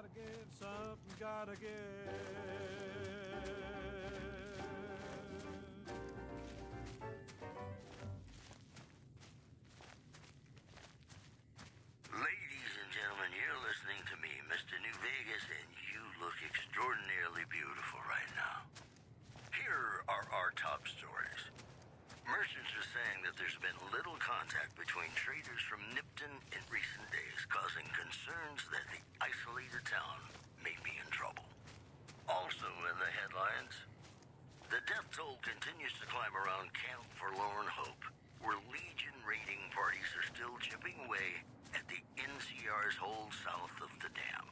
gotta give, something gotta give. Ladies and gentlemen, you're listening to me, Mr. New Vegas, and you look extraordinarily beautiful right now. Here are our top stories. Merchants are saying that there's been little contact between traders from Nipton in recent days, causing concerns that the isolated town may be in trouble. Also in the headlines, the death toll continues to climb around Camp Forlorn Hope, where Legion raiding parties are still chipping away at the NCR's hold south of the dam.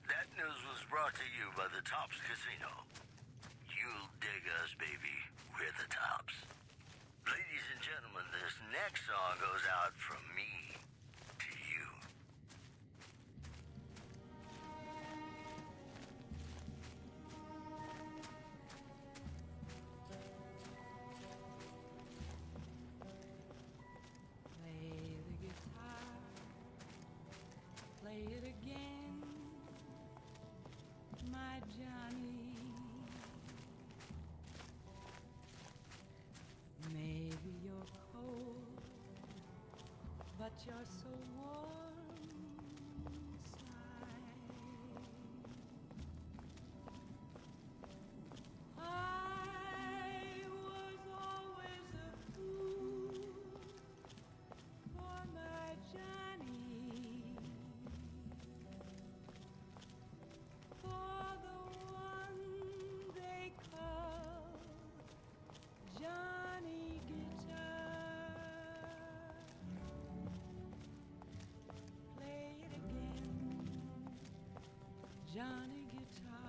That news was brought to you by the Tops Casino. You'll dig us, baby. We're the Tops. Ladies and gentlemen, this next song goes out from me to you. Play the guitar, play it again, my Johnny. Maybe you're cold, but you're so warm inside. I was always a fool for my Johnny, for the one they call Johnny Guitar. Play it again, Johnny Guitar.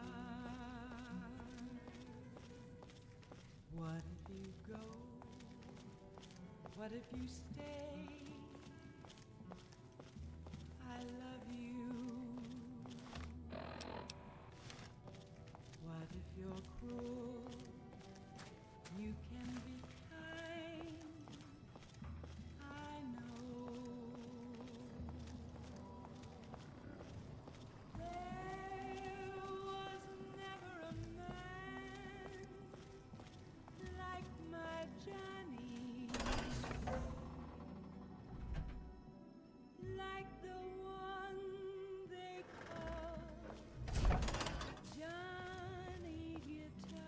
What if you go? What if you stay? I love you. What if you're cruel? You can be kind, I know. There was never a man like my Johnny, like the one they call Johnny Guitar.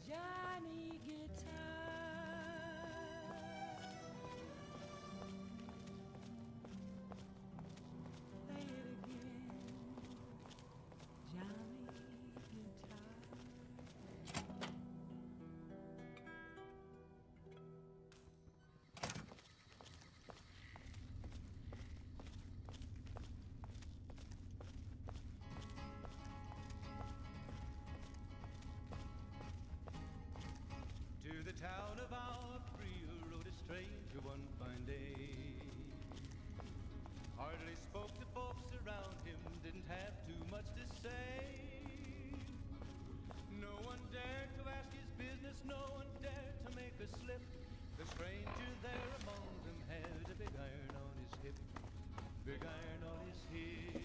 Johnny Guitar. Play it again, Johnny Guitar. To the town of our Priya rode a stranger one fine day. Hardly spoke to folks around him, didn't have too much to say. No one dared to ask his business, no one dared to make a slip. The stranger there among them had a big iron on his hip, big iron on his hip.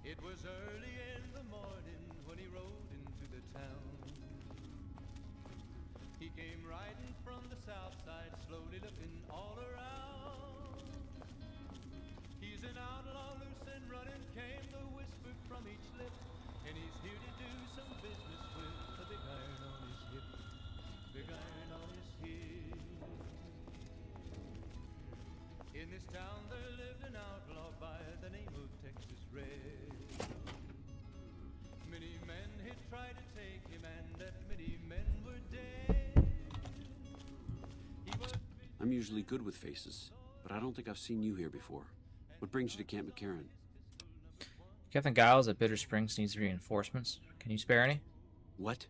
It was early in the morning when he rode into the town. He came riding from the south side, slowly looking all around. He's an outlaw, loose and running, came the whisper from each lip. And he's here to do some business with a big iron on his hip, big iron on his hip. In this town I'm usually good with faces, but I don't think I've seen you here before. What brings you to Camp McCarran? Captain Giles at Bitter Springs needs reinforcements. Can you spare any? What?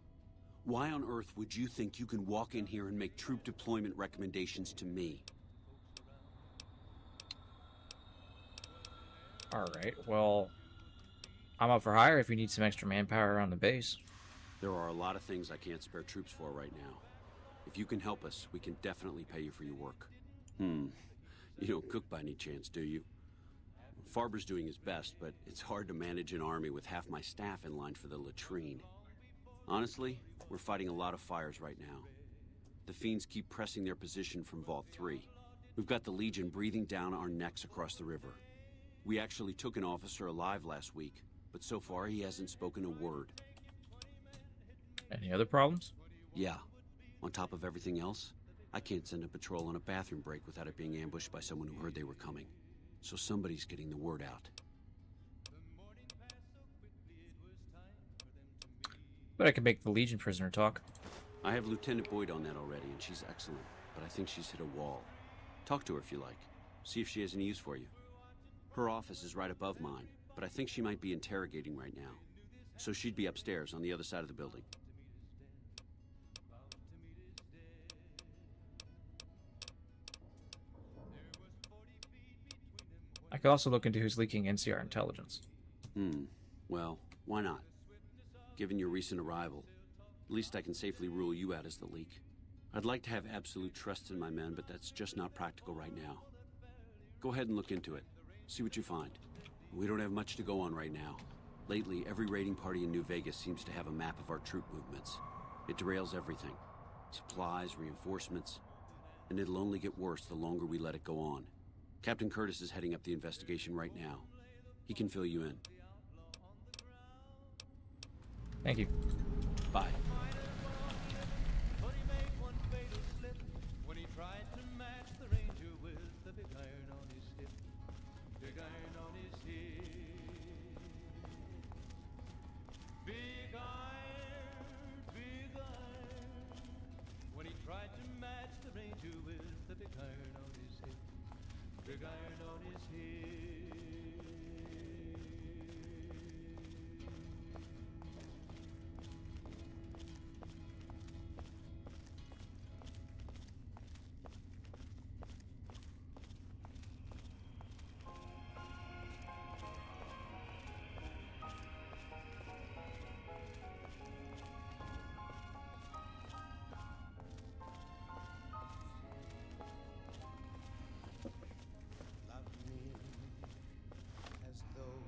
Why on earth would you think you can walk in here and make troop deployment recommendations to me? Alright, well, I'm up for hire if you need some extra manpower around the base. There are a lot of things I can't spare troops for right now. If you can help us, we can definitely pay you for your work. You don't cook by any chance, do you? Farber's doing his best, but it's hard to manage an army with half my staff in line for the latrine. Honestly, we're fighting a lot of fires right now. The Fiends keep pressing their position from Vault 3. We've got the Legion breathing down our necks across the river. We actually took an officer alive last week, but so far he hasn't spoken a word. Any other problems? Yeah. On top of everything else, I can't send a patrol on a bathroom break without it being ambushed by someone who heard they were coming. So somebody's getting the word out. But I could make the Legion prisoner talk. I have Lieutenant Boyd on that already, and she's excellent, but I think she's hit a wall. Talk to her if you like. See if she has any use for you. Her office is right above mine, but I think she might be interrogating right now. So she'd be upstairs on the other side of the building. I could also look into who's leaking NCR intelligence. Well, why not? Given your recent arrival, at least I can safely rule you out as the leak. I'd like to have absolute trust in my men, but that's just not practical right now. Go ahead and look into it. See what you find. We don't have much to go on right now. Lately, every raiding party in New Vegas seems to have a map of our troop movements. It derails everything. Supplies, reinforcements. And it'll only get worse the longer we let it go on. Captain Curtis is heading up the investigation right now. He can fill you in. Thank you. Bye. But he made one fatal slip when he tried to match the Ranger with the big iron on his hip. Big iron on his hip. Big iron. When he tried to match the Ranger with the big iron on his hip. Big iron on his hip. Love me as though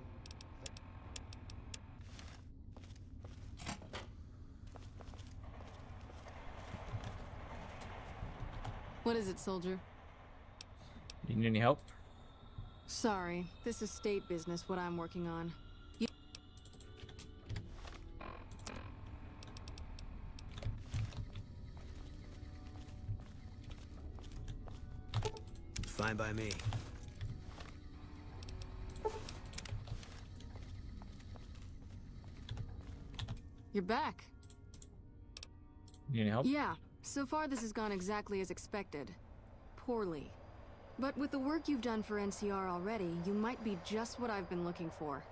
What is it, soldier? You need any help? Sorry, this is state business, what I'm working on. Fine by me. You're back. You need any help? Yeah, so far this has gone exactly as expected. Poorly. But with the work you've done for NCR already, you might be just what I've been looking for.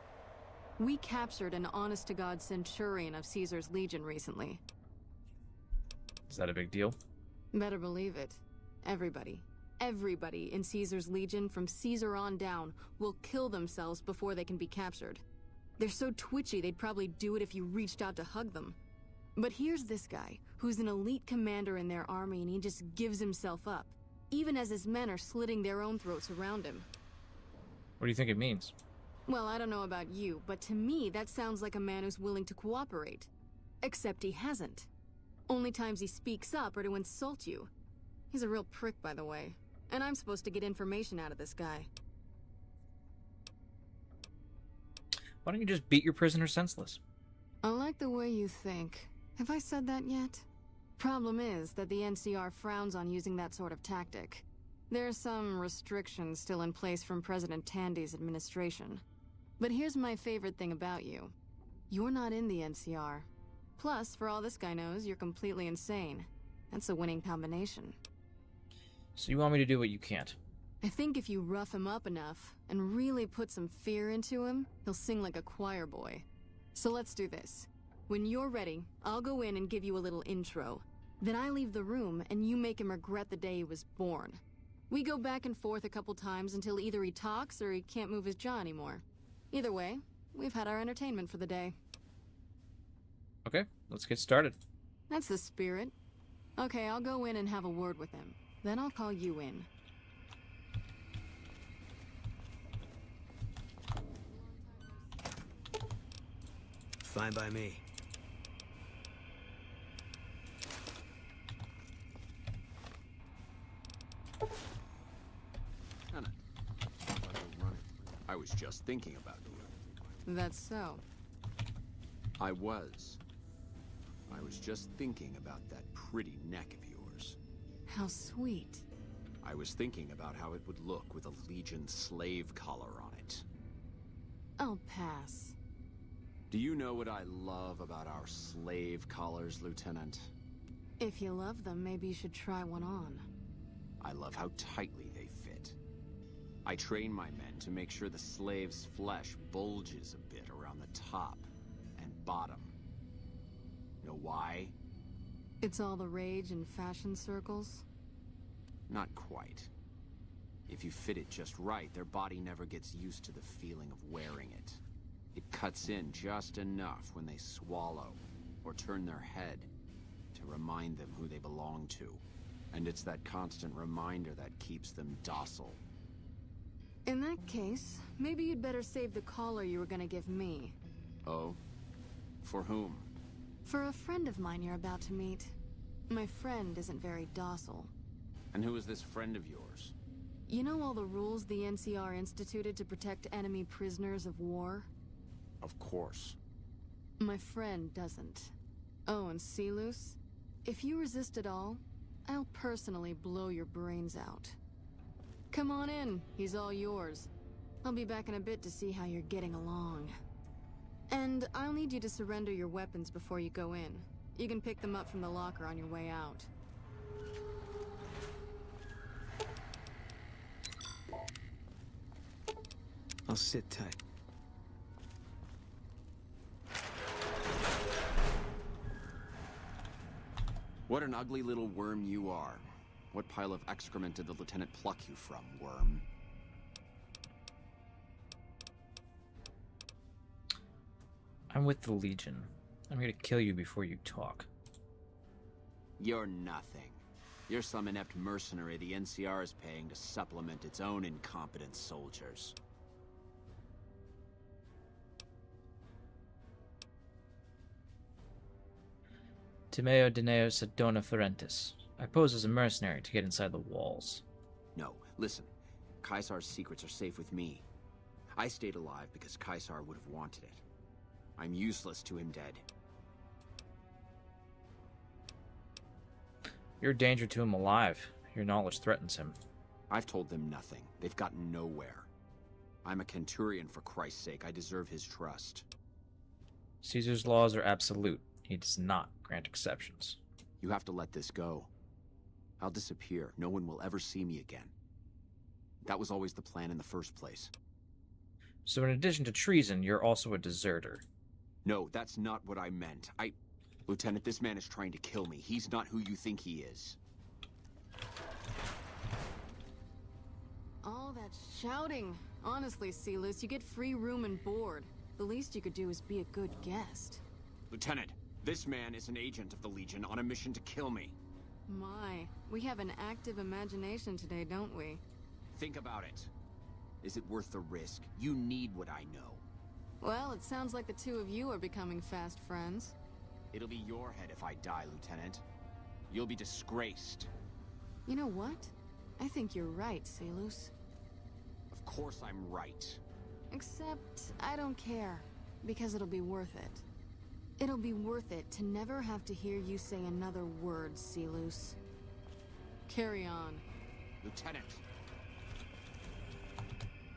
We captured an honest-to-God Centurion of Caesar's Legion recently. Is that a big deal? Better believe it. Everybody in Caesar's Legion from Caesar on down will kill themselves before they can be captured. They're so twitchy they'd probably do it if you reached out to hug them. But here's this guy, who's an elite commander in their army, and he just gives himself up, even as his men are slitting their own throats around him. What do you think it means? Well, I don't know about you, but to me that sounds like a man who's willing to cooperate. Except he hasn't. Only times he speaks up are to insult you. He's a real prick, by the way. And I'm supposed to get information out of this guy. Why don't you just beat your prisoner senseless? I like the way you think. Have I said that yet? Problem is that the NCR frowns on using that sort of tactic. There are some restrictions still in place from President Tandy's administration. But here's my favorite thing about you. You're not in the NCR. Plus, for all this guy knows, you're completely insane. That's a winning combination. So you want me to do what you can't? I think if you rough him up enough and really put some fear into him, he'll sing like a choir boy. So let's do this. When you're ready, I'll go in and give you a little intro. Then I leave the room and you make him regret the day he was born. We go back and forth a couple times until either he talks or he can't move his jaw anymore. Either way, we've had our entertainment for the day. Okay, let's get started. That's the spirit. Okay, I'll go in and have a word with him. Then I'll call you in. Fine by me. Anna, I was just thinking about you. That's so. I was just thinking about that pretty neck of yours. How sweet. I was thinking about how it would look with a Legion slave collar on it. I'll pass. Do you know what I love about our slave collars, Lieutenant? If you love them, maybe you should try one on. I love how tightly they fit. I train my men to make sure the slave's flesh bulges a bit around the top and bottom. Know why? It's all the rage in fashion circles? Not quite. If you fit it just right, their body never gets used to the feeling of wearing it. It cuts in just enough when they swallow or turn their head to remind them who they belong to. And it's that constant reminder that keeps them docile. In that case, maybe you'd better save the collar you were gonna give me. Oh? For whom? For a friend of mine you're about to meet. My friend isn't very docile. And who is this friend of yours? You know all the rules the NCR instituted to protect enemy prisoners of war? Of course. My friend doesn't. Oh, and Silus? If you resist at all, I'll personally blow your brains out. Come on in, he's all yours. I'll be back in a bit to see how you're getting along. And I'll need you to surrender your weapons before you go in. You can pick them up from the locker on your way out. I'll sit tight. What an ugly little worm you are. What pile of excrement did the lieutenant pluck you from, worm? I'm with the Legion. I'm here to kill you before you talk. You're nothing. You're some inept mercenary the NCR is paying to supplement its own incompetent soldiers. Timeo Dineos Adona Ferentis. I pose as a mercenary to get inside the walls. No, listen. Caesar's secrets are safe with me. I stayed alive because Caesar would have wanted it. I'm useless to him dead. You're a danger to him alive. Your knowledge threatens him. I've told them nothing. They've gotten nowhere. I'm a Centurion, for Christ's sake. I deserve his trust. Caesar's laws are absolute. He does not grant exceptions. You have to let this go. I'll disappear. No one will ever see me again. That was always the plan in the first place. So in addition to treason, you're also a deserter. No, that's not what I meant. Lieutenant, this man is trying to kill me. He's not who you think he is. All that shouting. Honestly, Silus, you get free room and board. The least you could do is be a good guest. Lieutenant, this man is an agent of the Legion on a mission to kill me. My, we have an active imagination today, don't we? Think about it. Is it worth the risk? You need what I know. Well, it sounds like the two of you are becoming fast friends. It'll be your head if I die, Lieutenant. You'll be disgraced. You know what? I think you're right, Silus. Of course I'm right. Except, I don't care. Because it'll be worth it. It'll be worth it to never have to hear you say another word, Silus. Carry on. Lieutenant!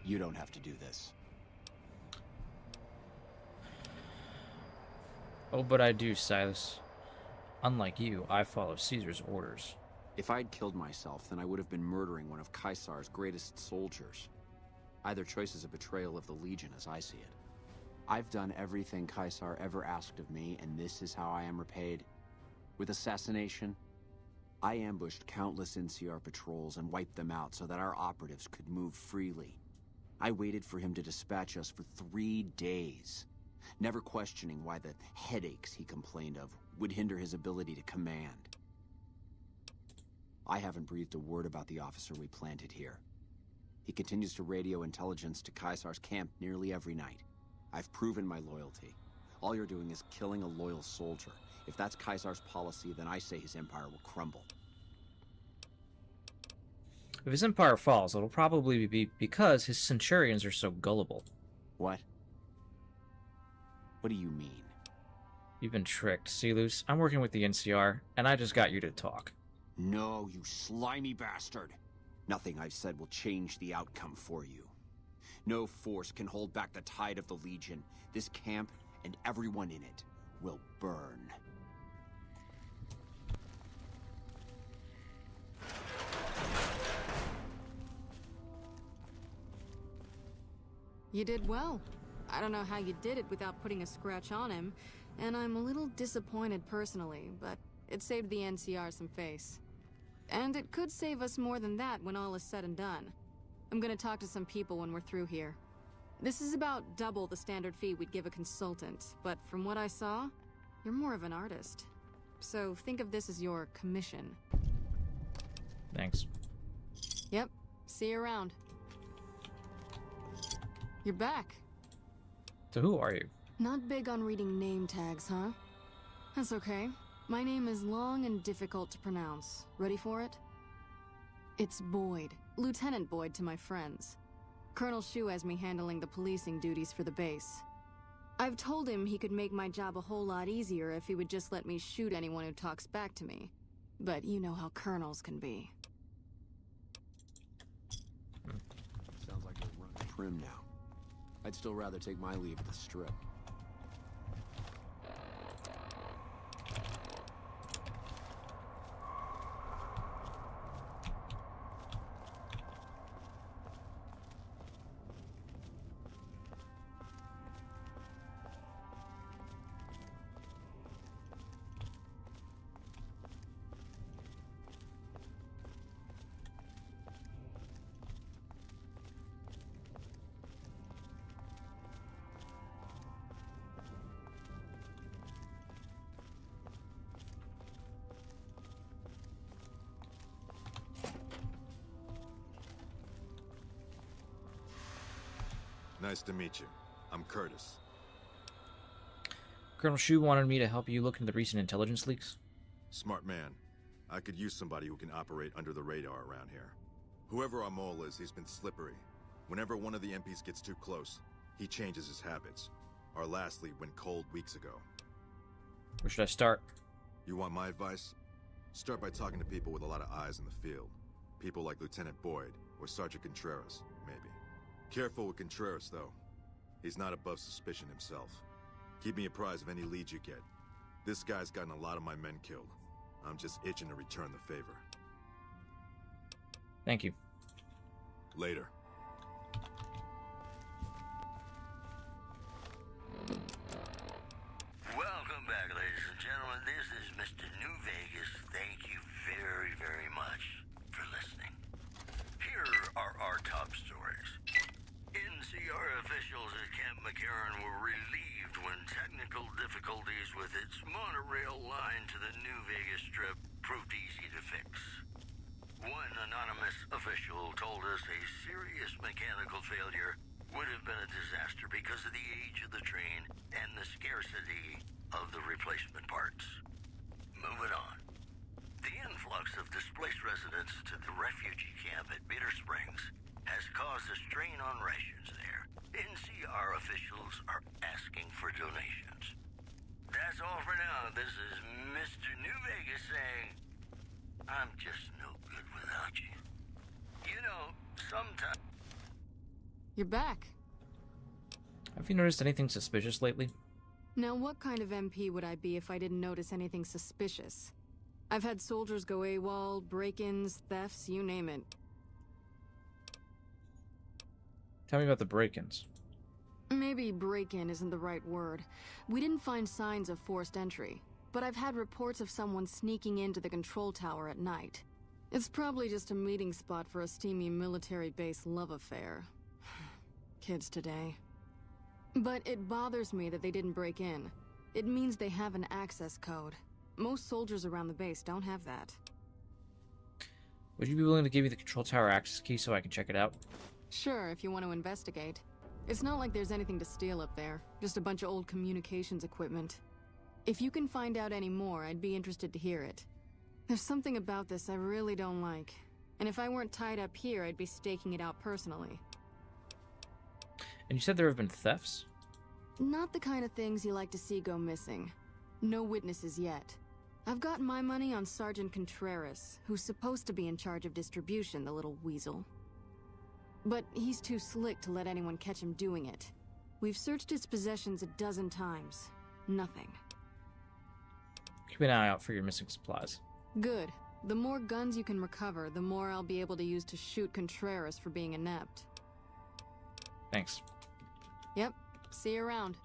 You don't have to do this. Oh, but I do, Silas. Unlike you, I follow Caesar's orders. If I'd killed myself, then I would have been murdering one of Caesar's greatest soldiers. Either choice is a betrayal of the Legion as I see it. I've done everything Caesar ever asked of me, and this is how I am repaid. With assassination, I ambushed countless NCR patrols and wiped them out so that our operatives could move freely. I waited for him to dispatch us for 3 days, never questioning why the headaches he complained of would hinder his ability to command. I haven't breathed a word about the officer we planted here. He continues to radio intelligence to Caesar's camp nearly every night. I've proven my loyalty. All you're doing is killing a loyal soldier. If that's Caesar's policy, then I say his empire will crumble. If his empire falls, it'll probably be because his centurions are so gullible. What? What do you mean? You've been tricked, Seleucus. I'm working with the NCR, and I just got you to talk. No, you slimy bastard. Nothing I've said will change the outcome for you. No force can hold back the tide of the Legion. This camp and everyone in it will burn. You did well. I don't know how you did it without putting a scratch on him, and I'm a little disappointed personally, but it saved the NCR some face. And it could save us more than that when all is said and done. I'm gonna talk to some people when we're through here. This is about double the standard fee we'd give a consultant, but from what I saw, you're more of an artist. So think of this as your commission. Thanks. Yep, see you around. You're back. So who are you? Not big on reading name tags, huh? That's okay. My name is long and difficult to pronounce. Ready for it? It's Boyd. Lieutenant Boyd to my friends. Colonel Shu has me handling the policing duties for the base. I've told him he could make my job a whole lot easier if he would just let me shoot anyone who talks back to me. But you know how colonels can be. Sounds like we're running prim now. I'd still rather take my leave at the Strip. Nice to meet you. I'm Curtis. Colonel Shu wanted me to help you look into the recent intelligence leaks. Smart man. I could use somebody who can operate under the radar around here. Whoever our mole is, he's been slippery. Whenever one of the MPs gets too close, he changes his habits. Our last lead went cold weeks ago. Where should I start? You want my advice? Start by talking to people with a lot of eyes in the field. People like Lieutenant Boyd or Sergeant Contreras, maybe. Careful with Contreras, though. He's not above suspicion himself. Keep me apprised of any leads you get. This guy's gotten a lot of my men killed. I'm just itching to return the favor. Thank you. Later. Welcome back, ladies and gentlemen. This is Mr. New Vegas. Thank you very, very much for listening. Here are our top stories. NCR officials at Camp McCarran were relieved when technical difficulties with its monorail line to the New Vegas Strip proved easy to fix. One anonymous official told us a serious mechanical failure would have been a disaster because of the age of the train and the scarcity of the replacement parts. Moving on. The influx of displaced residents to the refugee camp at Bitter Springs has caused a strain on rations there. NCR officials are asking for donations. That's all for now. This is Mr. New Vegas saying, I'm just no good without you. You know, sometimes... You're back. Have you noticed anything suspicious lately? Now, what kind of MP would I be if I didn't notice anything suspicious? I've had soldiers go AWOL, break-ins, thefts, you name it. Tell me about the break-ins. Maybe break-in isn't the right word. We didn't find signs of forced entry, but I've had reports of someone sneaking into the control tower at night. It's probably just a meeting spot for a steamy military base love affair. Kids today. But it bothers me that they didn't break in. It means they have an access code. Most soldiers around the base don't have that. Would you be willing to give me the control tower access key so I can check it out? Sure, if you want to investigate. It's not like there's anything to steal up there, just a bunch of old communications equipment. If you can find out any more, I'd be interested to hear it. There's something about this I really don't like, and if I weren't tied up here, I'd be staking it out personally. And you said there have been thefts? Not the kind of things you like to see go missing. No witnesses yet. I've got my money on Sergeant Contreras, who's supposed to be in charge of distribution, the little weasel. But he's too slick to let anyone catch him doing it. We've searched his possessions a dozen times. Nothing. Keep an eye out for your missing supplies. Good. The more guns you can recover, the more I'll be able to use to shoot Contreras for being inept. Thanks. Yep. See you around.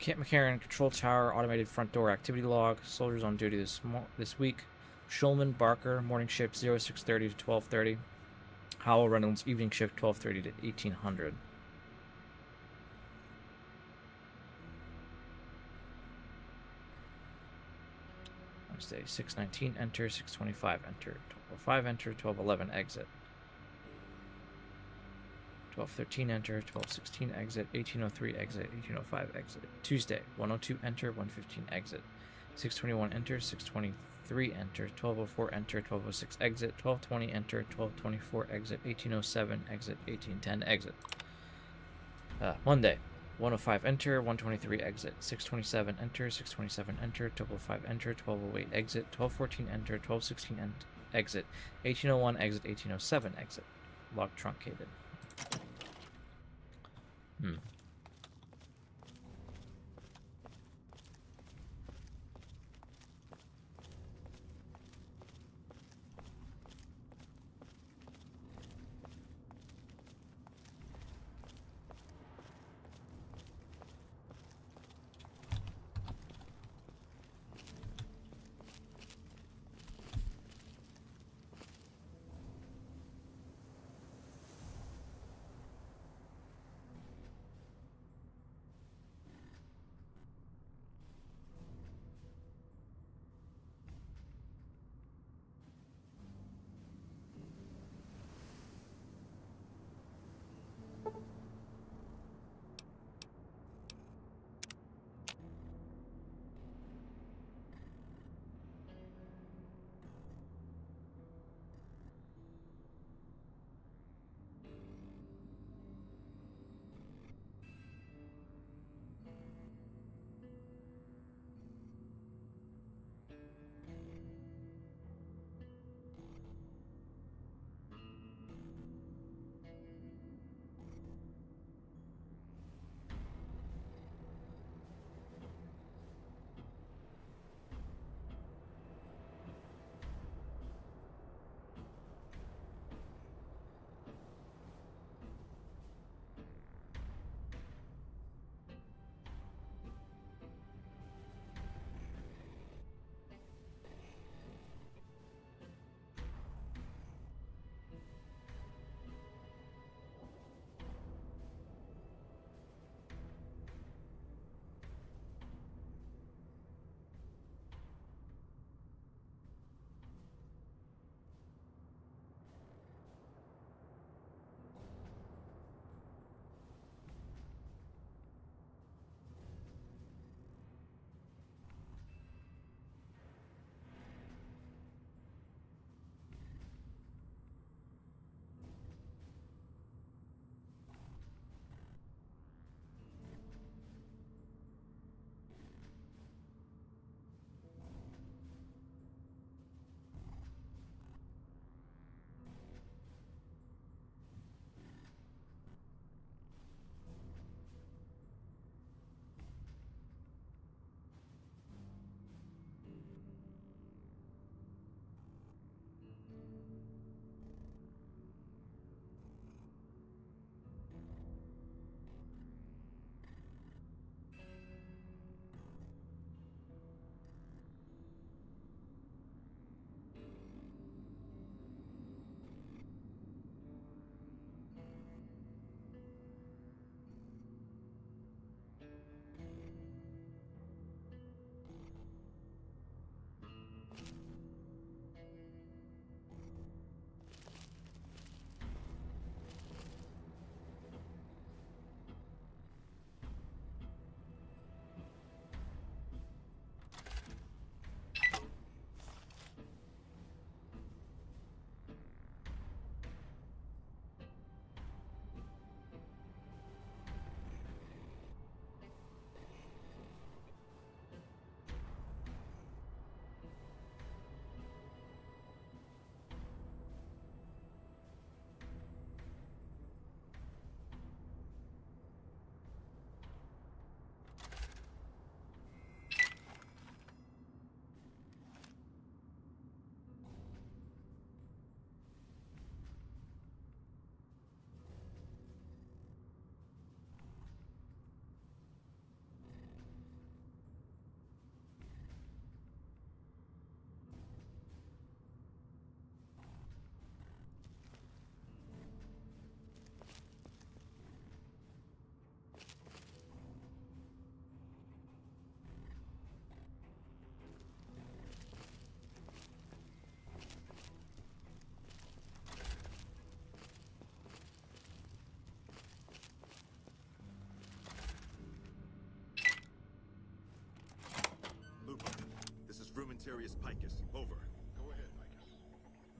Camp McCarran, control tower, automated front door activity log. Soldiers on duty this week. Schulman, Barker, morning shift 0630 to 1230. Howell, Reynolds, evening shift 1230 to 1800. Wednesday, 619 enter, 625 enter, 1205 enter, 1211 exit. 1213 enter, 1216 exit, 1803 exit, 1805 exit. Tuesday, 102 enter, 115 exit. 621 enter, 623 1203 enter, 1204 enter, 1206 exit, 1220 enter, 1224 exit, 1807 exit, 1810 exit. Monday, 105 enter, 123 exit, 627 enter, 627 enter, 1205 enter, 1208 exit, 1214 enter, 1216 exit, 1801 exit, 1807 exit. Log truncated.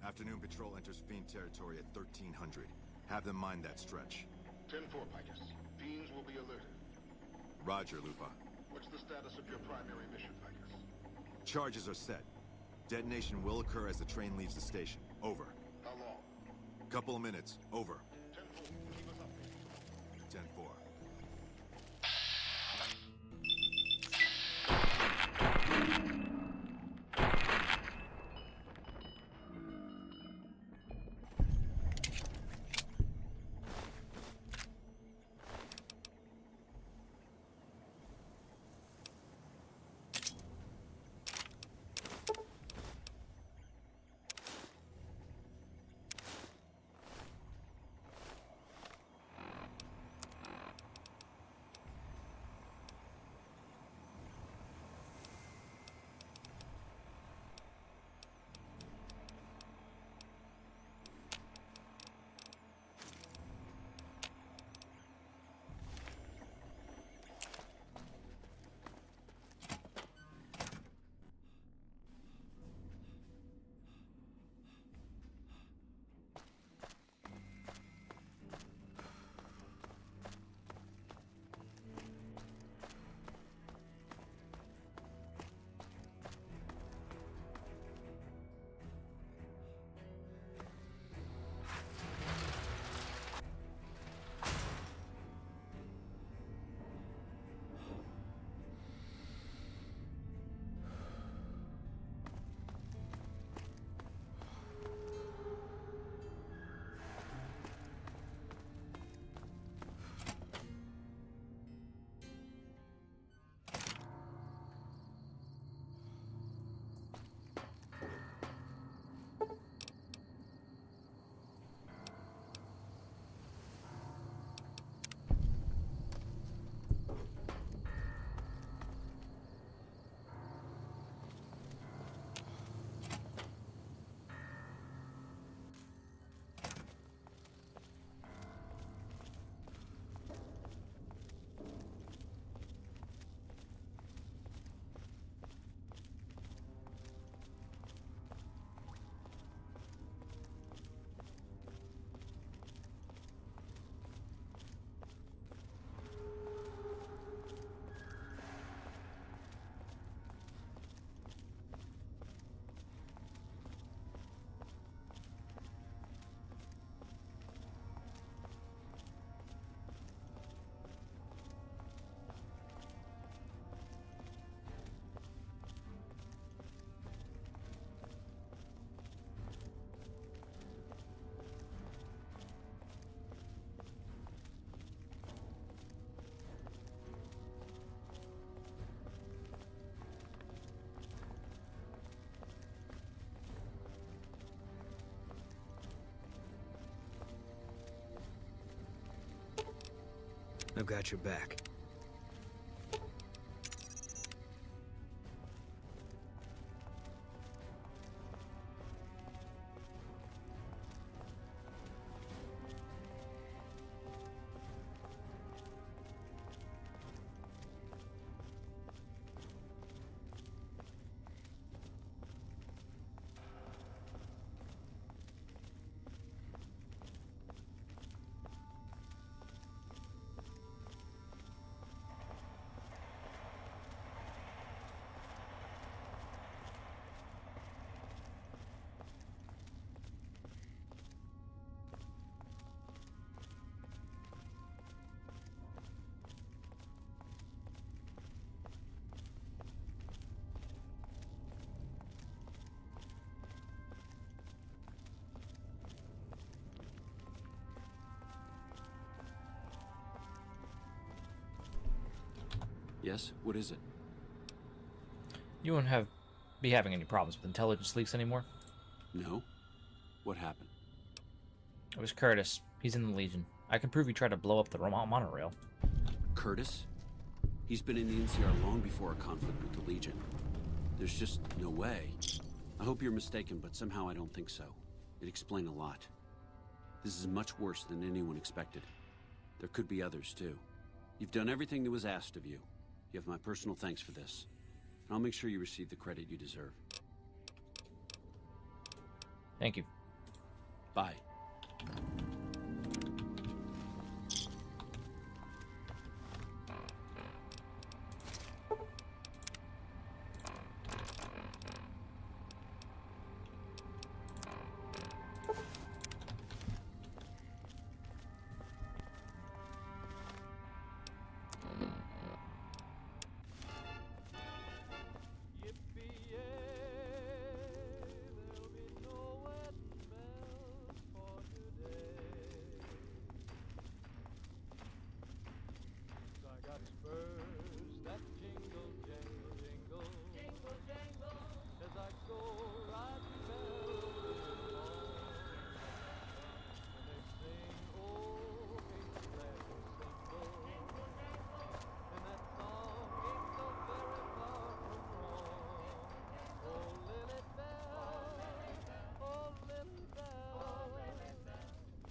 Afternoon patrol enters Fiend territory at 1300. Have them mind that stretch. 10-4, Picus. Fiends will be alerted. Roger, Lupa. What's the status of your primary mission, Picus? Charges are set. Detonation will occur as the train leaves the station. Over. How long? Couple of minutes. Over. 10-4. Keep us updated. 10-4. I've got your back. Yes? What is it? You won't be having any problems with intelligence leaks anymore. No? What happened? It was Curtis. He's in the Legion. I can prove he tried to blow up the monorail. Curtis? He's been in the NCR long before our conflict with the Legion. There's just no way. I hope you're mistaken, but somehow I don't think so. It'd explain a lot. This is much worse than anyone expected. There could be others, too. You've done everything that was asked of you. You have my personal thanks for this. And I'll make sure you receive the credit you deserve. Thank you. Bye. There'll be no wedding bells for today. I got spurs that jingle, jangle, jingle, jingle, jangle, as I go riding merrily along. And they sing, oh, ain't you glad you're single? Jingle, jangle, and that song ain't so very far from wrong. Oh, Lily Bell, oh, Lily Bell,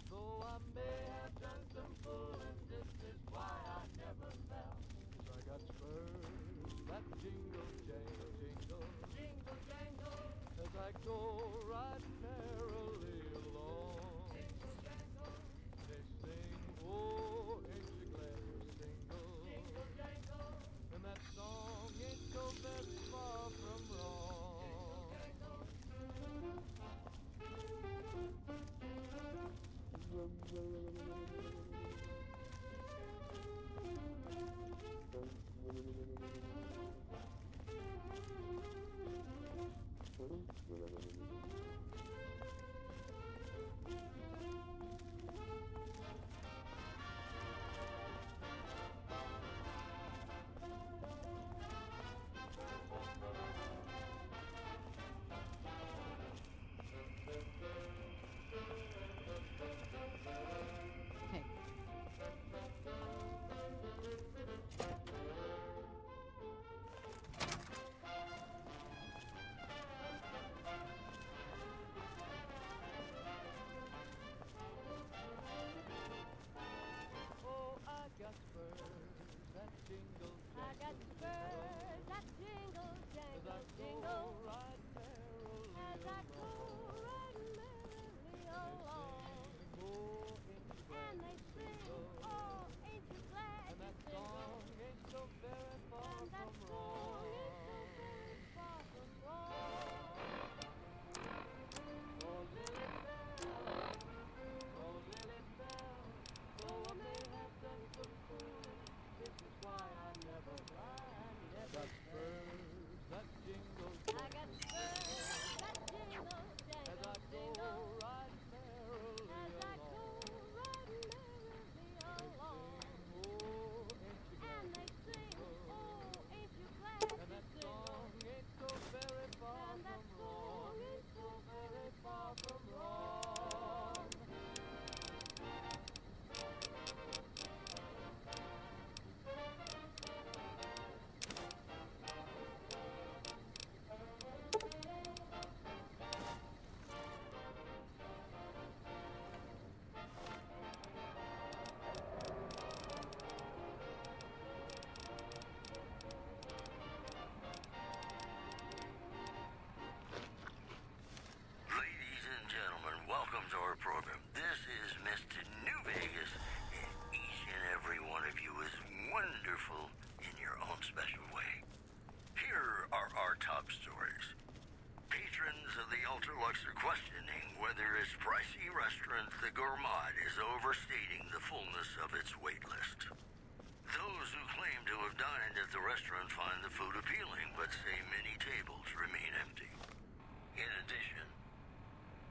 though I may have done some fooling, this is why I never fell. 'Cause I got spurs that jingle, jangle, jingle, jingle, jangle, as I go riding merrily along. Jingle, jangle, they sing, oh, ain't you glad you're single? Jingle, jangle, and that song ain't so very far from wrong. Hey. Oh, I got spurs that jingle, I got spurs that jingle, jangle, jingle, riding merrily as I go riding merrily along. And they sing, oh, ain't you glad And you're that single? song ain't so very far And that from song wrong. ain't so very far from wrong. Oh, Lily Bell, oh, Lily Bell, though I may have done some fooling, this is why I never got spurs that jingle, I got spurs that jingle, as I jangle, go jingle, riding merrily as I go along. riding merrily along. Oh, ain't you glad And they you're sing, single? oh, ain't you glad And you're that single? song ain't so very far And that from song wrong. ain't so very far from wrong. Ladies and gentlemen, welcome to our program. This is Mr. New Vegas, and each and every one of you is wonderful in your own special way. Here are our top stories. Patrons of the Ultralux are questioning whether its pricey restaurant, the Gourmand, is overstating the fullness of its wait list. Those who claim to have dined at the restaurant find the food appealing, but say many tables remain empty. In addition,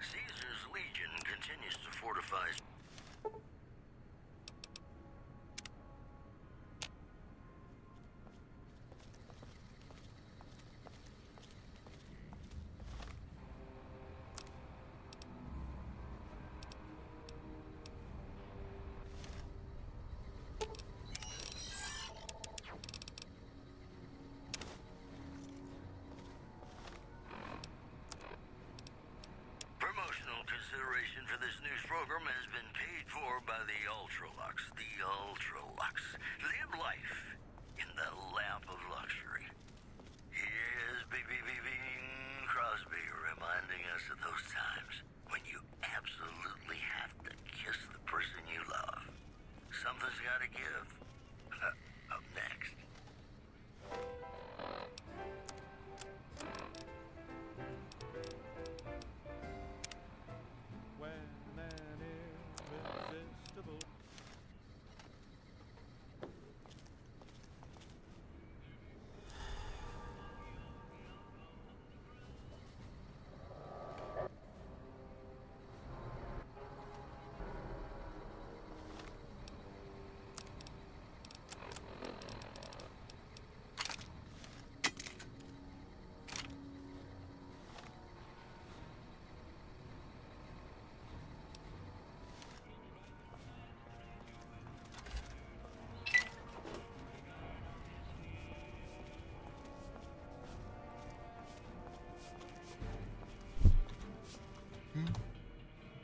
Caesar's Legion continues to fortify. Promotional consideration for this news program has been paid for by the Ultralux. The Ultralux. Live life in the lap of luxury. Here's Bing Crosby reminding us of those times when you absolutely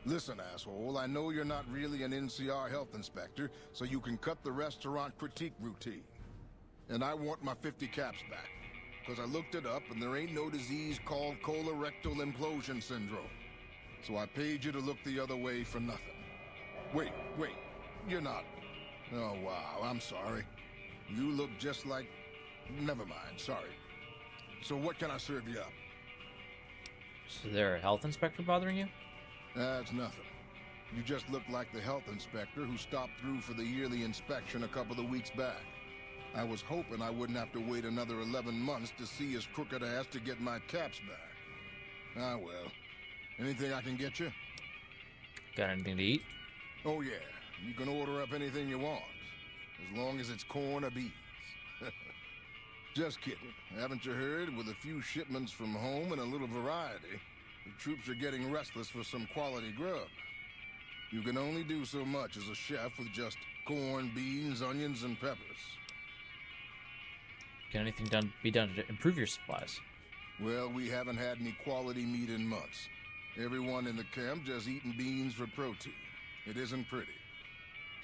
Listen, asshole, I know you're not really an NCR health inspector, so you can cut the restaurant critique routine. And I want my 50 caps back. Because I looked it up, and there ain't no disease called colorectal implosion syndrome. So I paid you to look the other way for nothing. Wait, you're not... Oh, wow, I'm sorry. You look just like... Never mind, sorry. So what can I serve you up? Is there a health inspector bothering you? That's nothing. You just look like the health inspector who stopped through for the yearly inspection a couple of weeks back. I was hoping I wouldn't have to wait another 11 months to see his crooked ass to get my caps back. Ah, well. Anything I can get you? Got anything to eat? Oh, yeah. You can order up anything you want. As long as it's corn or beans. Just kidding. Haven't you heard? With a few shipments from home and a little variety, the troops are getting restless for some quality grub. You can only do so much as a chef with just corn, beans, onions, and peppers. Can anything be done to improve your supplies? Well, we haven't had any quality meat in months. Everyone in the camp just eating beans for protein. It isn't pretty.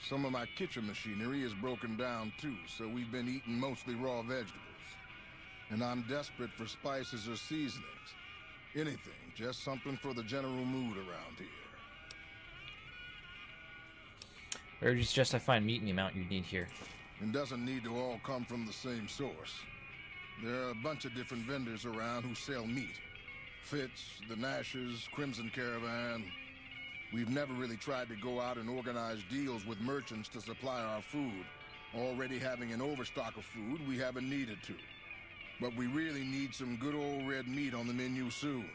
Some of my kitchen machinery is broken down too, so we've been eating mostly raw vegetables. And I'm desperate for spices or seasonings. Anything, just something for the general mood around here. Where would you suggest I find meat in the amount you need here? It doesn't need to all come from the same source. There are a bunch of different vendors around who sell meat. Fitz, the Nashes, Crimson Caravan. We've never really tried to go out and organize deals with merchants to supply our food. Already having an overstock of food, we haven't needed to. But we really need some good old red meat on the menu soon.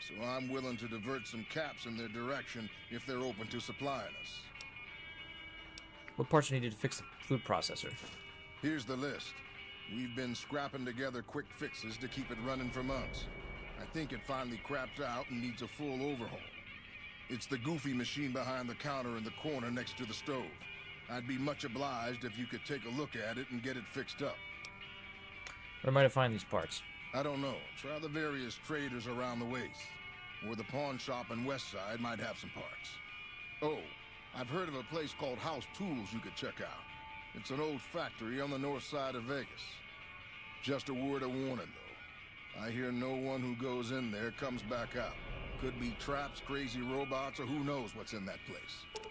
So I'm willing to divert some caps in their direction if they're open to supplying us. What parts are needed to fix the food processor? Here's the list. We've been scrapping together quick fixes to keep it running for months. I think it finally crapped out and needs a full overhaul. It's the goofy machine behind the counter in the corner next to the stove. I'd be much obliged if you could take a look at it and get it fixed up. Where might I find these parts? I don't know. Try the various traders around the waste. Or the pawn shop in Westside might have some parts. Oh, I've heard of a place called House Tools you could check out. It's an old factory on the north side of Vegas. Just a word of warning, though. I hear no one who goes in there comes back out. Could be traps, crazy robots, or who knows what's in that place.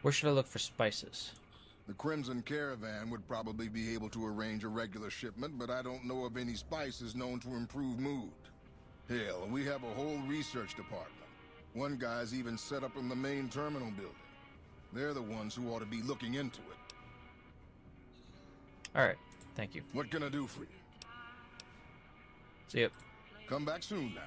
Where should I look for spices? The Crimson Caravan would probably be able to arrange a regular shipment, but I don't know of any spices known to improve mood. Hell, we have a whole research department. One guy's even set up in the main terminal building. They're the ones who ought to be looking into it. Alright, thank you. What can I do for you? See ya. Come back soon now.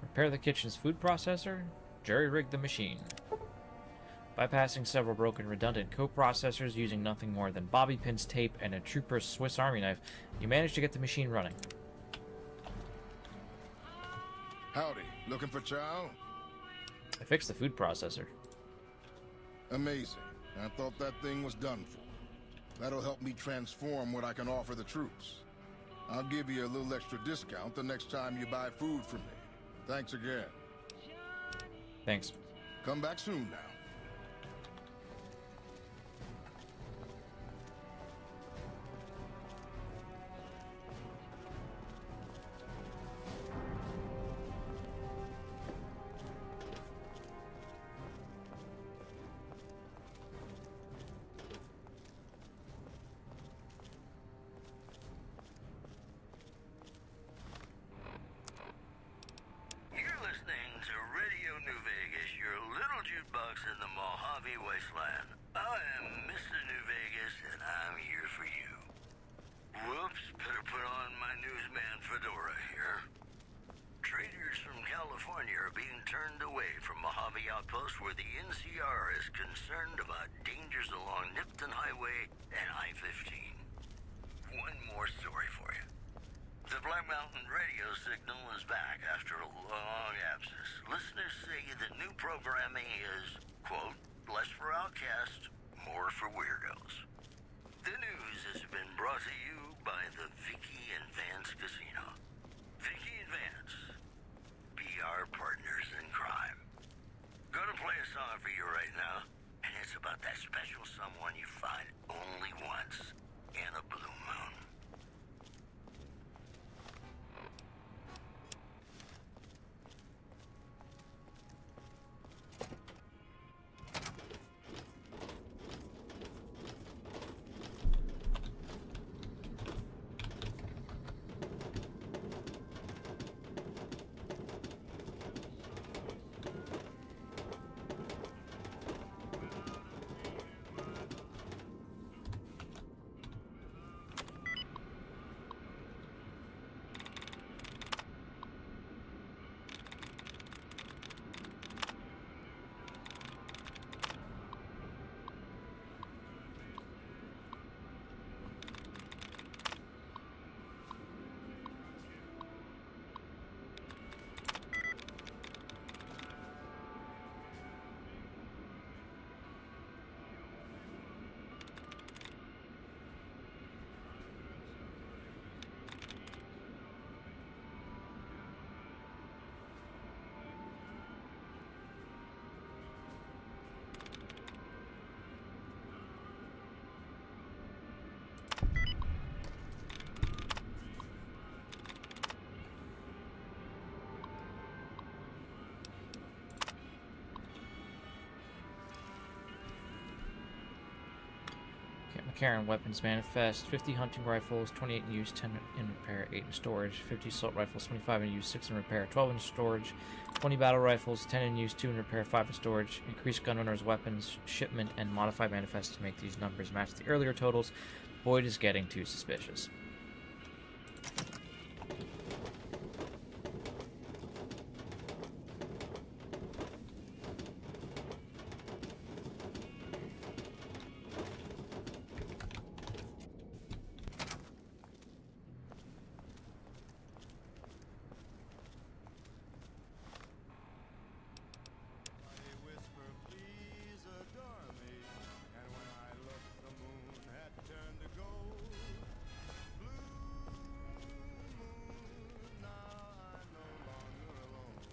Repair the kitchen's food processor. Jerry-rig the machine. Bypassing several broken redundant co-processors using nothing more than bobby pins, tape, and a trooper's Swiss Army knife, you managed to get the machine running. Howdy. Looking for chow? I fixed the food processor. Amazing. I thought that thing was done for. That'll help me transform what I can offer the troops. I'll give you a little extra discount the next time you buy food from me. Thanks again. Thanks. Come back soon now. You're listening to Radio New Vegas, your little jukebox in the Mojave Wasteland. I am Mr. New Vegas, and I'm here for you. Whoops, better put on my newsman fedora here. Traders from California are being turned away from Mojave Outpost where the NCR is concerned about dangers along Nipton Highway and I-15. One more story for you. The Black Mountain radio signal is back after a long absence. Listeners say the new programming is, quote, less for outcasts, more for weirdos. The news has been brought to you by the Vicky and Vance McCarran weapons manifest: 50 hunting rifles, 28 in use, 10 in repair, 8 in storage. 50 assault rifles, 25 in use, 6 in repair, 12 in storage. 20 battle rifles, 10 in use, 2 in repair, 5 in storage. Increase gun owners' weapons shipment and modify manifest to make these numbers match the earlier totals. Boyd is getting too suspicious. They whisper, please adore me. And when I looked, the moon had turned to gold. Blue moon, now I'm no longer alone.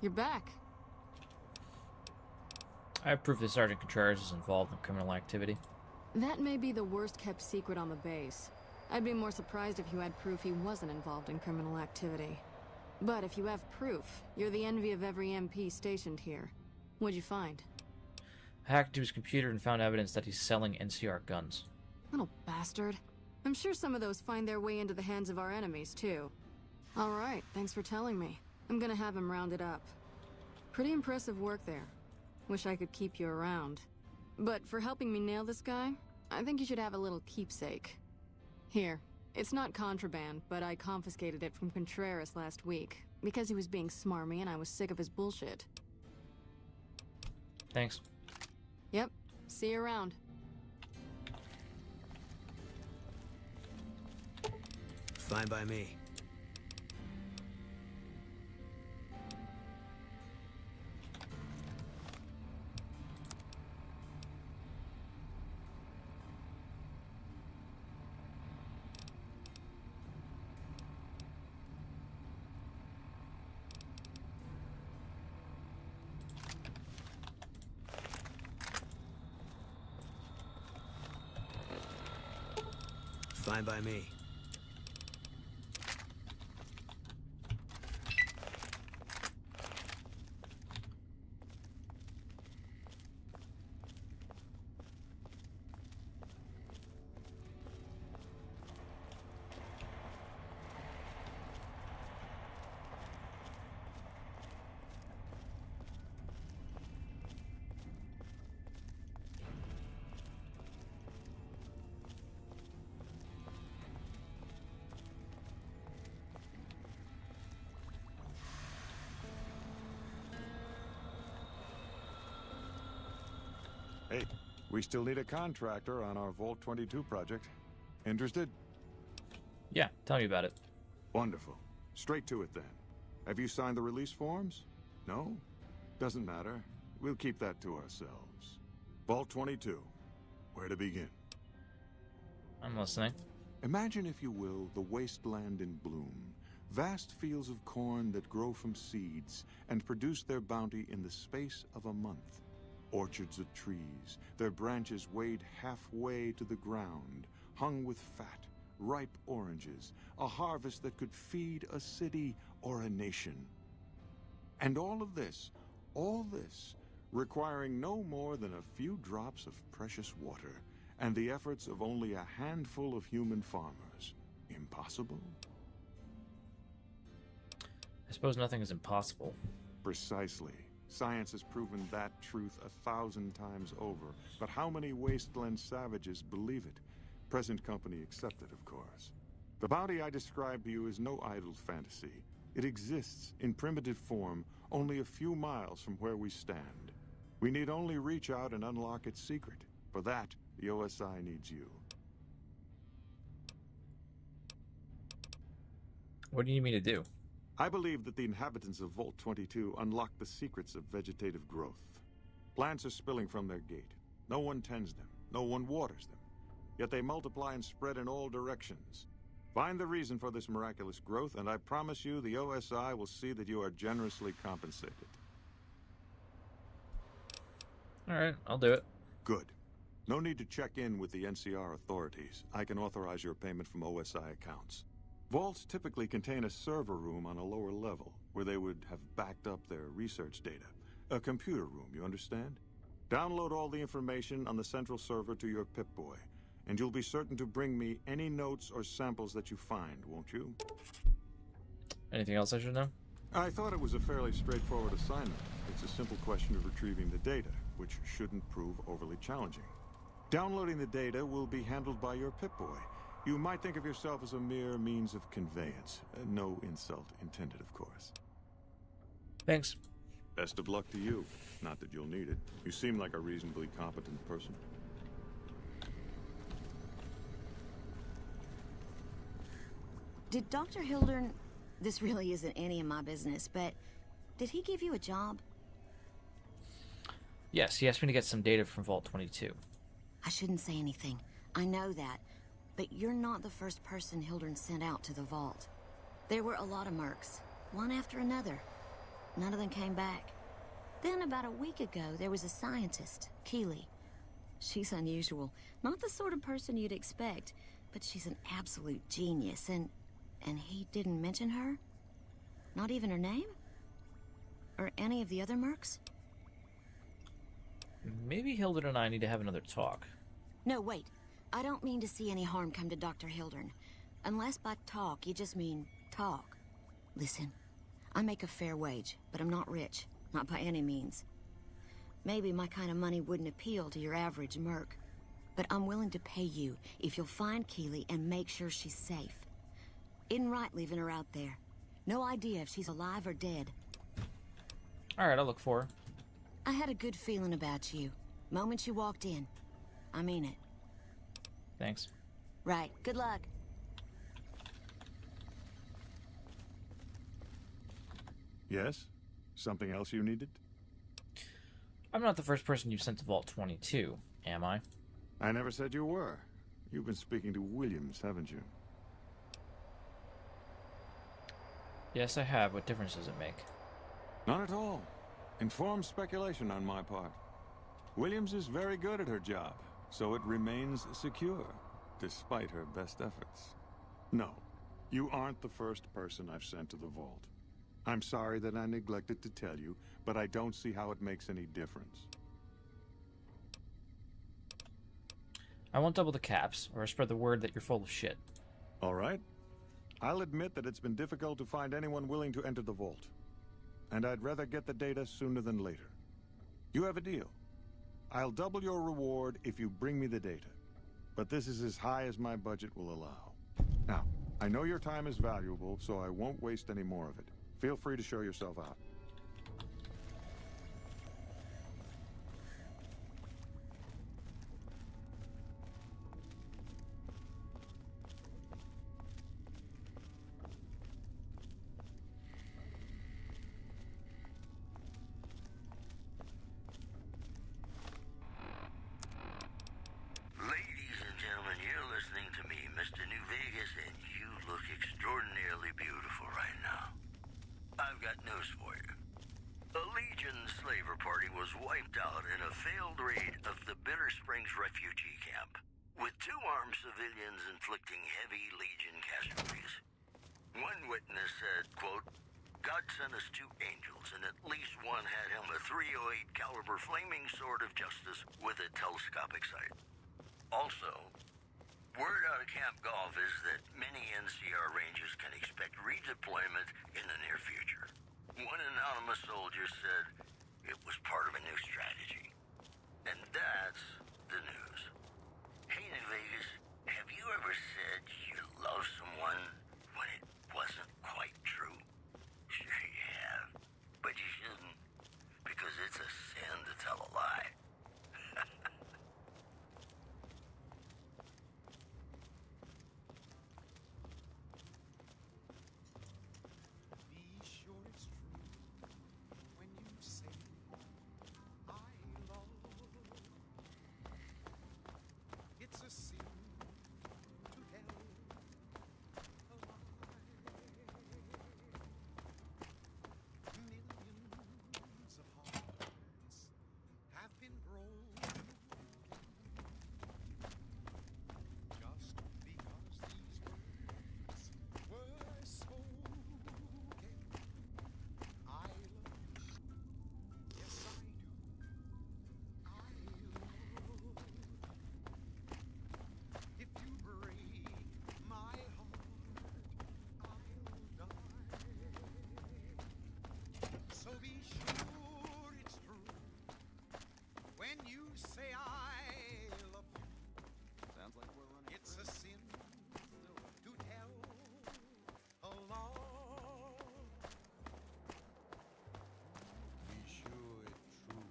You're back. I have proof that Sergeant Contreras is involved in criminal activity. That may be the worst kept secret on the base. I'd be more surprised if you had proof he wasn't involved in criminal activity. But if you have proof, you're the envy of every MP stationed here. What'd you find? I hacked into his computer and found evidence that he's selling NCR guns. Little bastard. I'm sure some of those find their way into the hands of our enemies, too. Alright, thanks for telling me. I'm gonna have him rounded up. Pretty impressive work there. Wish I could keep you around. But for helping me nail this guy, I think you should have a little keepsake. Here, it's not contraband, but I confiscated it from Contreras last week, because he was being smarmy and I was sick of his bullshit. Thanks. Yep, see you around. Fine by me. Fine by me. Hey, we still need a contractor on our Vault 22 project. Interested? Yeah, tell me about it. Wonderful. Straight to it then. Have you signed the release forms? No? Doesn't matter. We'll keep that to ourselves. Vault 22. Where to begin? I'm listening. Imagine, if you will, the wasteland in bloom. Vast fields of corn that grow from seeds and produce their bounty in the space of a month. Orchards of trees, their branches weighed halfway to the ground, hung with fat, ripe oranges, a harvest that could feed a city or a nation. And all this, requiring no more than a few drops of precious water, and the efforts of only a handful of human farmers. Impossible? I suppose nothing is impossible. Precisely. Science has proven that truth 1,000 times over. But how many wasteland savages believe it? Present company accepted, of course. The bounty I described to you is no idle fantasy. It exists in primitive form only a few miles from where we stand. We need only reach out and unlock its secret. For that, the OSI needs you. What do you need me to do? I believe that the inhabitants of Vault 22 unlock the secrets of vegetative growth. Plants are spilling from their gate. No one tends them. No one waters them. Yet they multiply and spread in all directions. Find the reason for this miraculous growth, and I promise you the OSI will see that you are generously compensated. Alright, I'll do it. Good. No need to check in with the NCR authorities. I can authorize your payment from OSI accounts. Vaults typically contain a server room on a lower level, where they would have backed up their research data. A computer room, you understand? Download all the information on the central server to your Pip-Boy, and you'll be certain to bring me any notes or samples that you find, won't you? Anything else I should know? I thought it was a fairly straightforward assignment. It's a simple question of retrieving the data, which shouldn't prove overly challenging. Downloading the data will be handled by your Pip-Boy. You might think of yourself as a mere means of conveyance. No insult intended, of course. Thanks. Best of luck to you. Not that you'll need it. You seem like a reasonably competent person. Did Dr. Hildern... This really isn't any of my business, but... Did he give you a job? Yes, he asked me to get some data from Vault 22. I shouldn't say anything. I know that. But you're not the first person Hildern sent out to the vault. There were a lot of mercs, one after another. None of them came back. Then about a week ago, there was a scientist, Keeley. She's unusual. Not the sort of person you'd expect, but she's an absolute genius, and he didn't mention her? Not even her name? Or any of the other mercs? Maybe Hildern and I need to have another talk. No, wait. I don't mean to see any harm come to Dr. Hildern. Unless by talk, you just mean talk. Listen, I make a fair wage, but I'm not rich. Not by any means. Maybe my kind of money wouldn't appeal to your average merc. But I'm willing to pay you if you'll find Keeley and make sure she's safe. Isn't right leaving her out there. No idea if she's alive or dead. Alright, I'll look for her. I had a good feeling about you. Moment you walked in. I mean it. Thanks. Right. Good luck. Yes? Something else you needed? I'm not the first person you've sent to Vault 22, am I? I never said you were. You've been speaking to Williams, haven't you? Yes, I have. What difference does it make? None at all. Informed speculation on my part. Williams is very good at her job, so it remains secure, despite her best efforts. No, you aren't the first person I've sent to the vault. I'm sorry that I neglected to tell you, but I don't see how it makes any difference. I won't double the caps, or spread the word that you're full of shit. All right. I'll admit that it's been difficult to find anyone willing to enter the vault. And I'd rather get the data sooner than later. You have a deal. I'll double your reward if you bring me the data. But this is as high as my budget will allow. Now, I know your time is valuable, so I won't waste any more of it. Feel free to show yourself out. unarmed civilians inflicting heavy Legion casualties. One witness said, quote, God sent us 2 angels, and at least one had him a .308 caliber flaming sword of justice with a telescopic sight. Also, word out of Camp Golf is that many NCR Rangers can expect redeployment in the near future. One anonymous soldier said it was part of a new strategy. And that's the news. Hey, New Vegas, have you ever said you love someone when it wasn't quite true? Sure you have, but you shouldn't, because it's a sin to tell a lie. Be sure it's true when you say I love. It's a sin to tell a lie. Millions of hearts have been broken just because these words were spoken. I love you, yes I do. I love. If you break my heart, I'll die. So be sure it's true when you say I love you. Sounds like we're running. It's a sin to tell a lie. Be sure it's true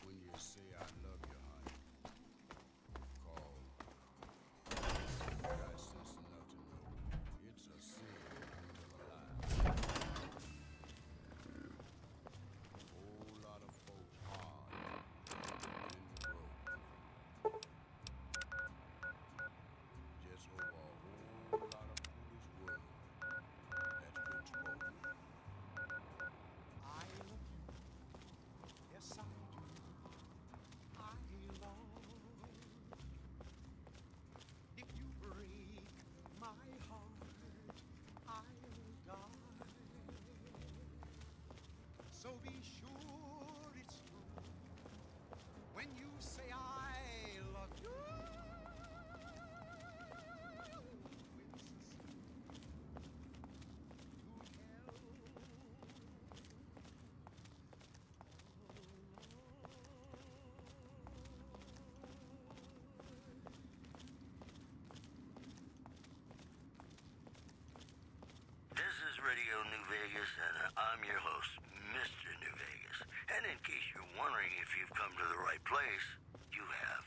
when you say I love you, honey. Call. You got sense enough to know it's a sin to tell a lie. Whole lot of folks hard been broke. Just over a whole lot of foolish words that's been spoken. I love you, yes I do. I love. If you break my heart, I'll die. So be sure it's true when you say I love you. This is Radio New Vegas, and I'm your host, Mr. New Vegas. And in case you're wondering if you've come to the right place, you have.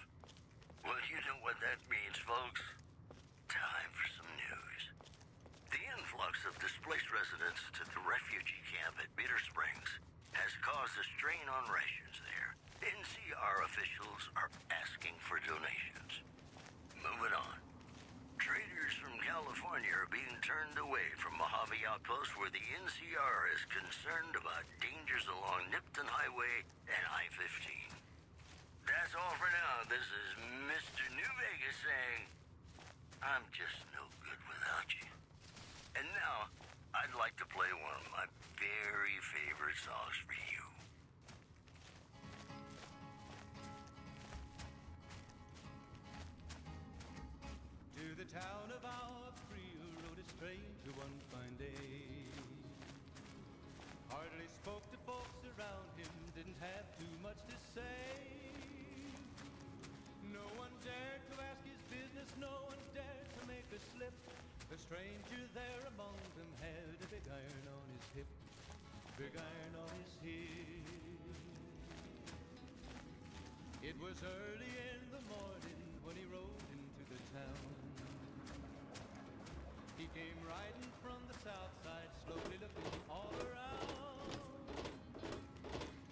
Well, you know what that means, folks. Time for some news. The influx of displaced residents to the refugee camp at Bitter Springs has caused a strain on rations there. NCR officials are asking for donations. Moving on. Traders from California are being turned away from Mojave Outpost, where the NCR is concerned about dangers along Nipton Highway and I-15. That's all for now. This is Mr. New Vegas saying, I'm just no good without you. And now, I'd like to play one of my very favorite songs for you. To the town of our Creel rode a stranger one fine day. Hardly spoke to folks around him, didn't have too much to say. No one dared to ask his business, no one dared to make a slip. The stranger there among them had a big iron on his hip, big iron on his hip. It was early in the morning when he rode into the town. He came riding from the south side, slowly looking all around.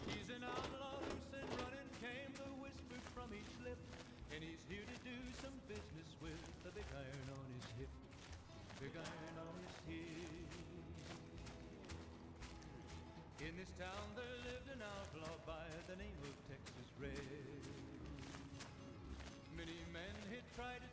He's an outlaw loose and running, came the whisper from each lip. And he's here to do some business with the big iron on his hip, big iron on his hip. In this town there lived an outlaw by the name of Texas Red. Many men had tried to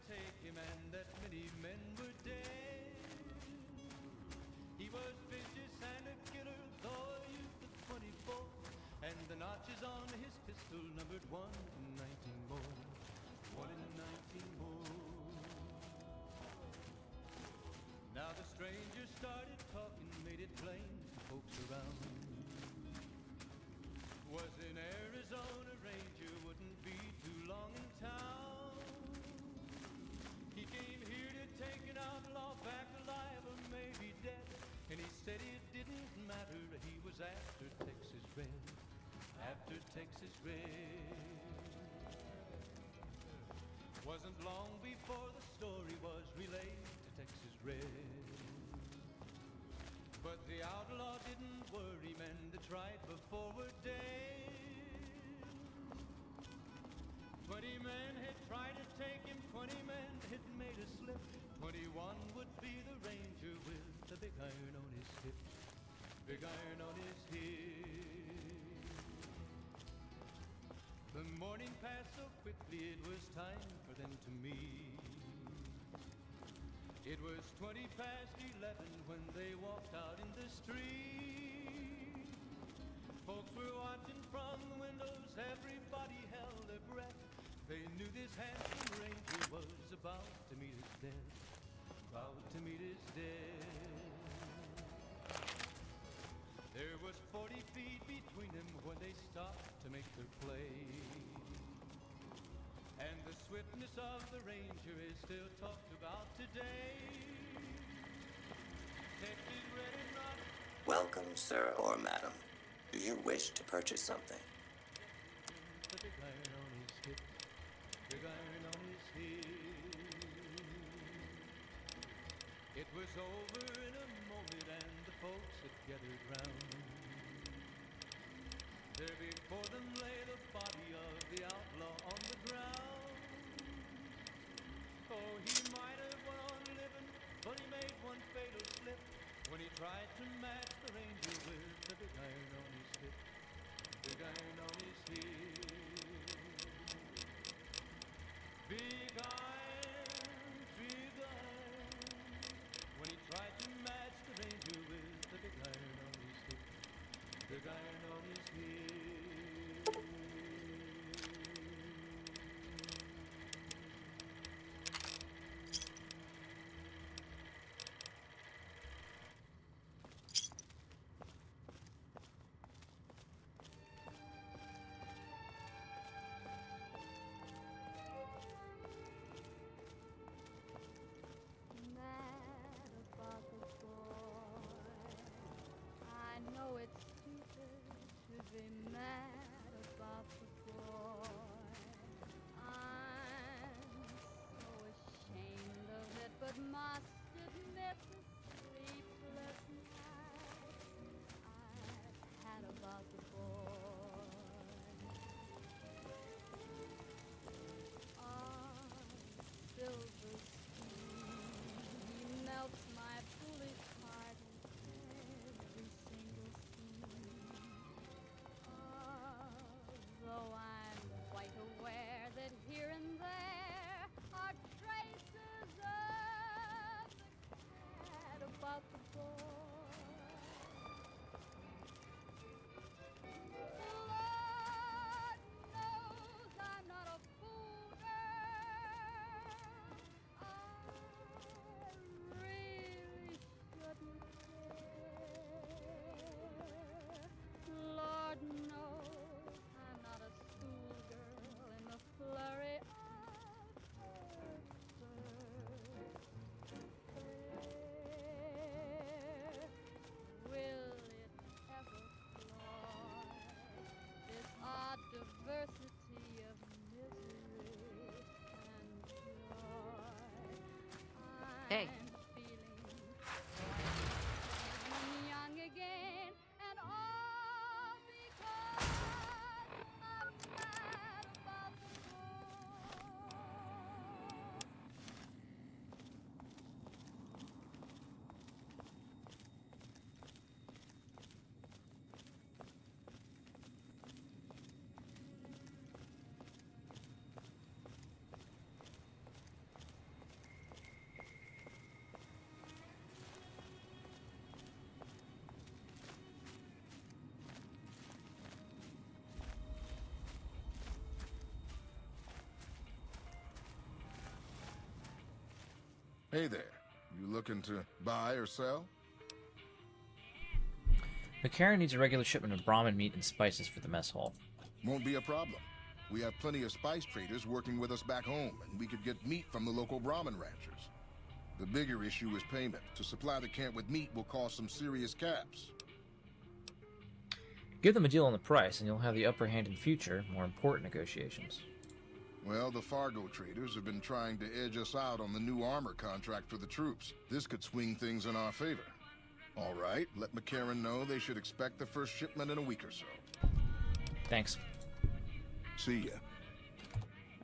1 in 19 more. 1 in 19 more. Now the stranger started talking, made it plain to folks around. Was in Arizona, Ranger wouldn't be too long in town. He came here to take an outlaw back alive or maybe dead. And he said it didn't matter, he was after Texas Red. After Texas Red. Wasn't long before the story was relayed to Texas Red. But the outlaw didn't worry, men that tried before were dead. 20 men had tried to take him, 20 men had made a slip. 21 would be the ranger with the big iron on his hip. Big iron on his hip. The morning passed so quickly, it was time for them to meet. It was 20 past 11 when they walked out in the street. Folks were watching from the windows, everybody held their breath. They knew this handsome ranger was about to meet his death. About to meet his death. There was 40 feet between them when they stopped to make their play. And the swiftness of the ranger is still talked about today. Texas Red and Rock. Welcome, sir or madam. Do you wish to purchase something? The big iron on his hip. Big iron on his hip. It was over in a moment and the folks had gathered round. There before them lay the body of the outlaw on the ground. Oh, he might have went on living, but he made one fatal slip when he tried to match the ranger with the big iron on his hip. Big iron on his hip. Big iron, big iron. When he tried to match the ranger with the big iron on his hip. Big iron on his hip. Mad about the boy. I know it's stupid to be mad about the boy. I'm so ashamed of it, but must admit the sleepless nights I've had about the boy. Ah, silver he melts my foolish heart in every single scene. Though I'm quite aware that here and there are traces of the cat about the boy. Lord knows I'm not a fool, girl. I really shouldn't care. Lord knows I'm not a schoolgirl in the flurry of her will it ever fly this odd diversity of misery and joy? Hey. I'm feeling young again, and all because I'm mad about the boy. Hey there. You looking to buy or sell? McCarran needs a regular shipment of Brahmin meat and spices for the mess hall. Won't be a problem. We have plenty of spice traders working with us back home, and we could get meat from the local Brahmin ranchers. The bigger issue is payment. To supply the camp with meat will cause some serious caps. Give them a deal on the price, and you'll have the upper hand in future, more important negotiations. Well, the Fargo traders have been trying to edge us out on the new armor contract for the troops. This could swing things in our favor. All right, let McCarran know they should expect the first shipment in a week or so. Thanks. See ya.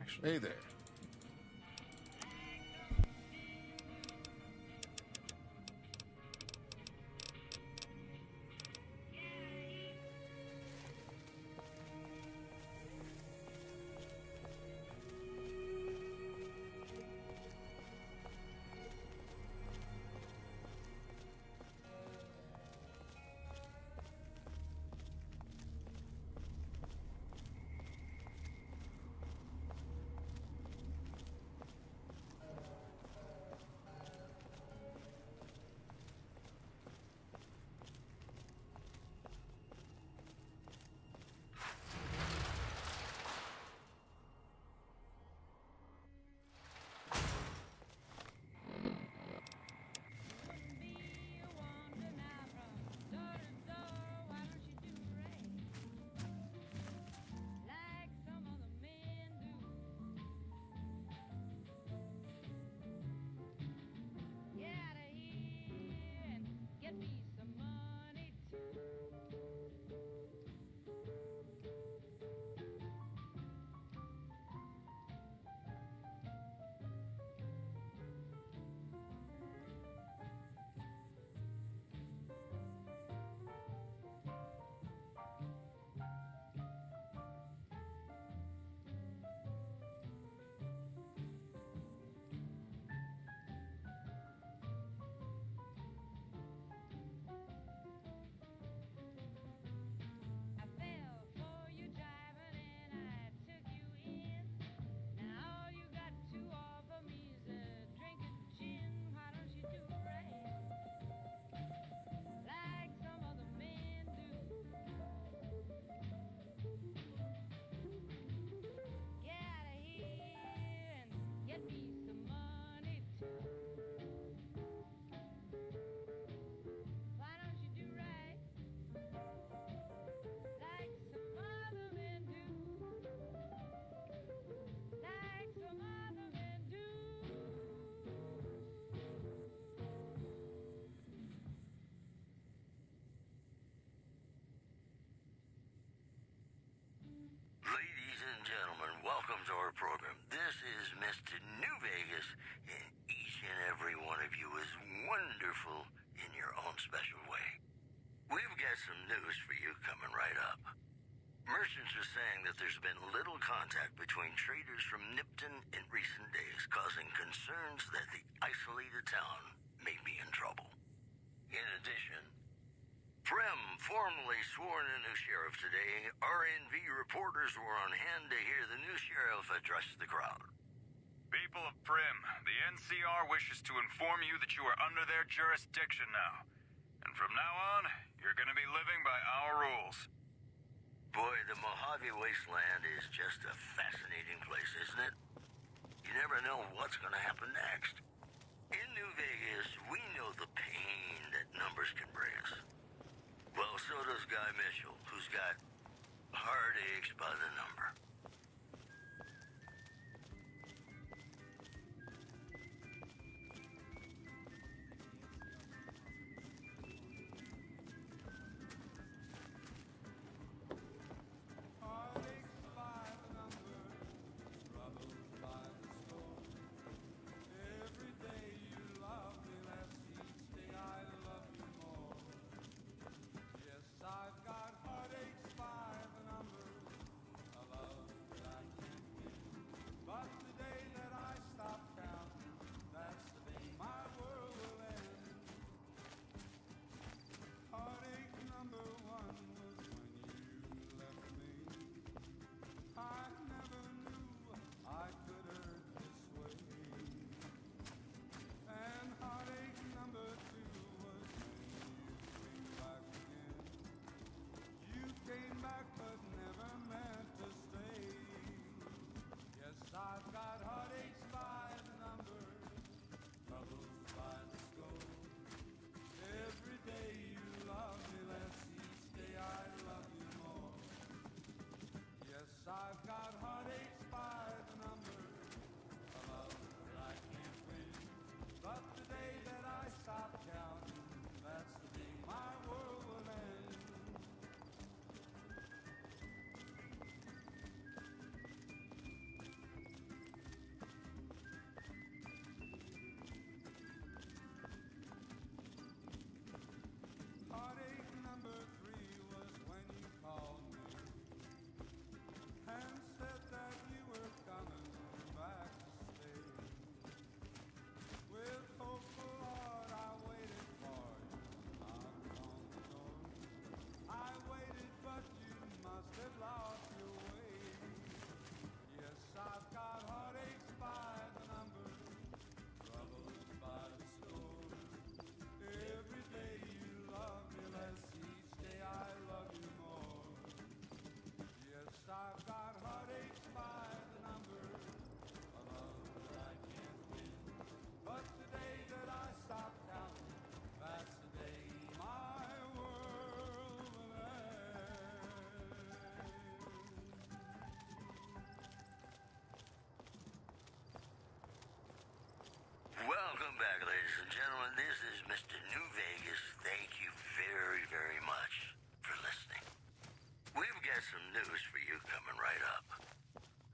Actually, hey there. Ladies and gentlemen, welcome to our program. This is Mr. New Vegas, and each and every one of you is wonderful in your own special way. We've got some news for you coming right up. Merchants are saying that there's been little contact between traders from Nipton in recent days, causing concerns that the isolated town may be in trouble. In addition, Prem formally sworn a new sheriff today. RNV reporters were on hand to hear the new sheriff address the crowd. People of Prim, the NCR wishes to inform you that you are under their jurisdiction now. And from now on, you're going to be living by our rules. Boy, the Mojave Wasteland is just a fascinating place, isn't it? You never know what's going to happen next. In New Vegas, we know the pain that numbers can bring us. Well, so does Guy Mitchell, who's got heartaches by the number. Mr. New Vegas, thank you very, very much for listening. We've got some news for you coming right up.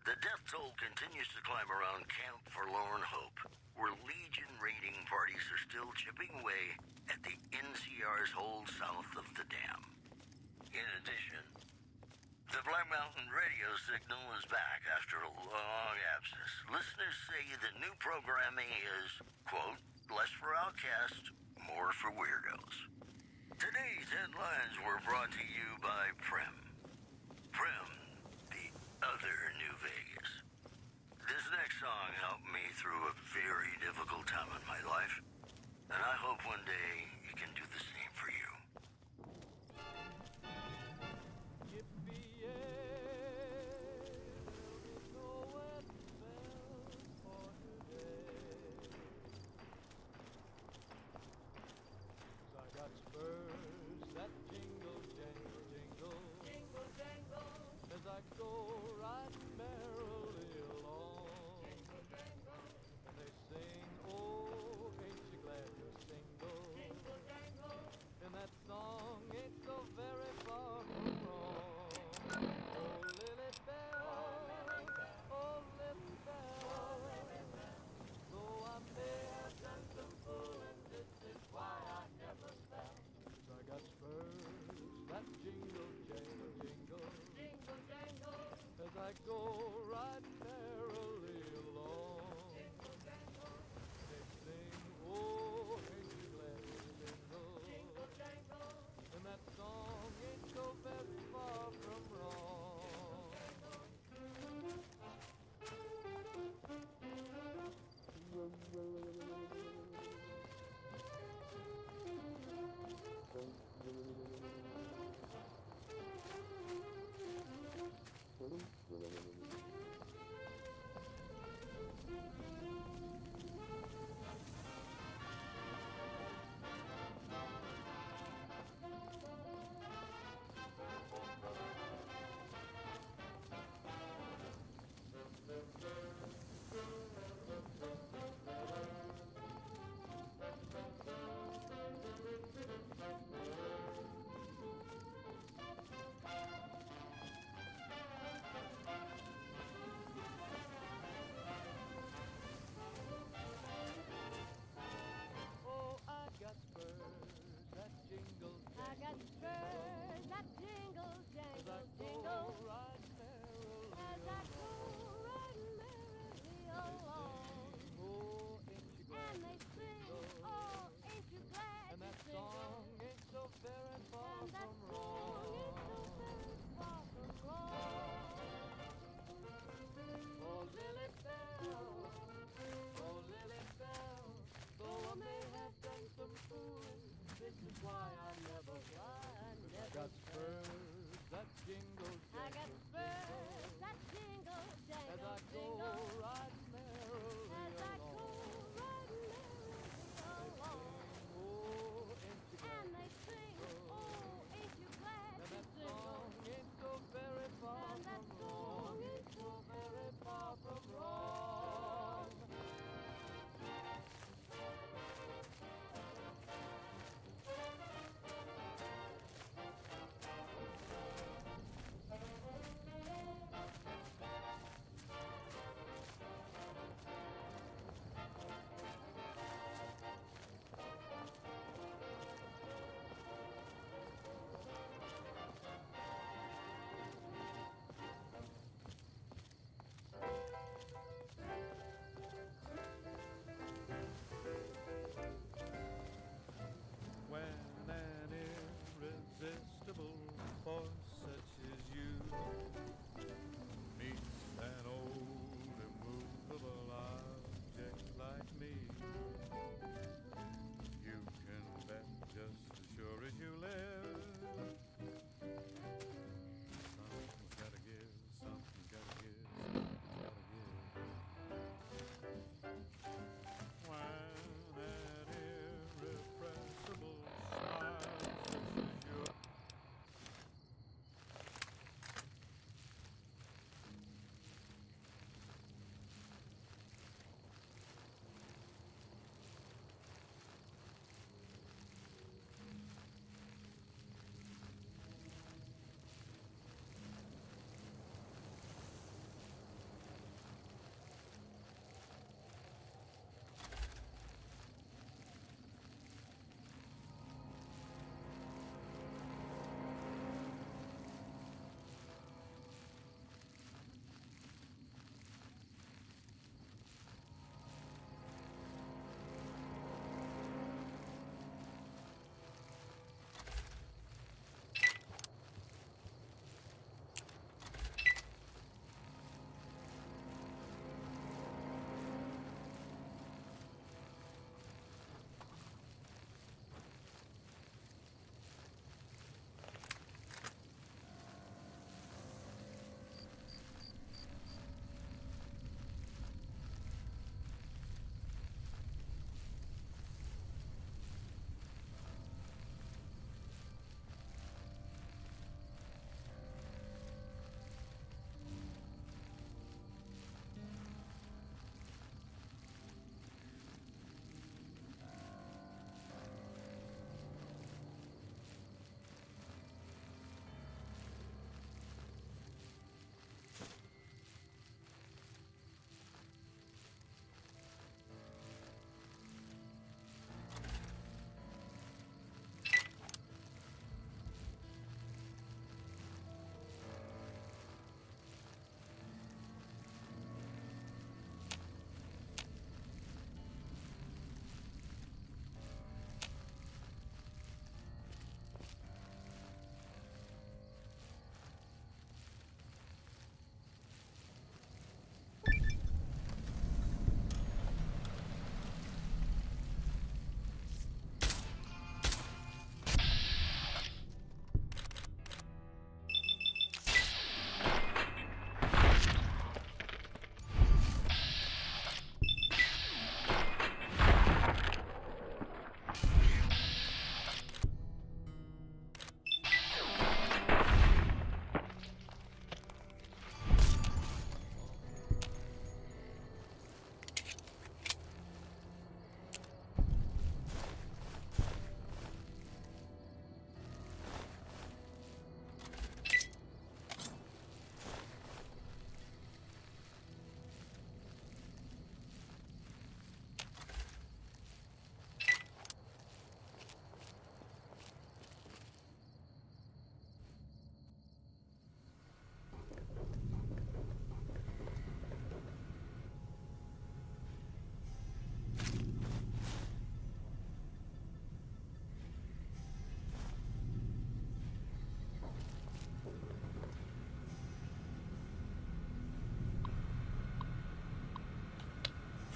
The death toll continues to climb around Camp Forlorn Hope, where Legion raiding parties are still chipping away at the NCR's hold south of the dam. In addition, the Black Mountain radio signal is back after a long absence. Listeners say the new programming is, quote, less for outcasts, more for weirdos. Today's headlines were brought to you by Prim. Prim, the other New Vegas. This next song helped me through a very difficult time in my life, and I hope one day it can do the same for you. I got spurs that jingle, jangle, jingle, jingle, jangle, as I go right merrily along. Jingle, jangle, and they sing, oh, ain't you glad you're single? Jingle,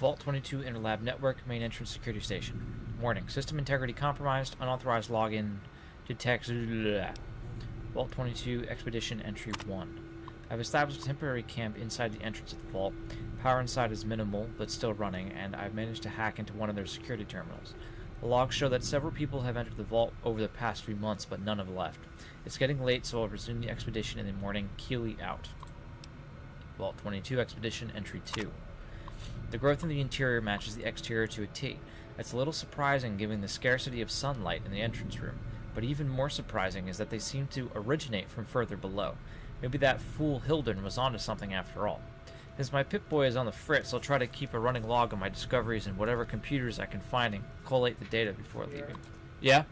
Vault 22 Interlab Network, main entrance security station. Warning, system integrity compromised, unauthorized login detects. Vault 22 Expedition Entry 1. I've established a temporary camp inside the entrance of the vault. Power inside is minimal, but still running, and I've managed to hack into one of their security terminals. The logs show that several people have entered the vault over the past few months, but none have left. It's getting late, so I'll resume the expedition in the morning. Keeley out. Vault 22 Expedition Entry 2. The growth in the interior matches the exterior to a T. It's a little surprising given the scarcity of sunlight in the entrance room, but even more surprising is that they seem to originate from further below. Maybe that fool Hildern was onto something after all. Since my Pip-Boy is on the fritz, I'll try to keep a running log of my discoveries in whatever computers I can find and collate the data before leaving. Yeah?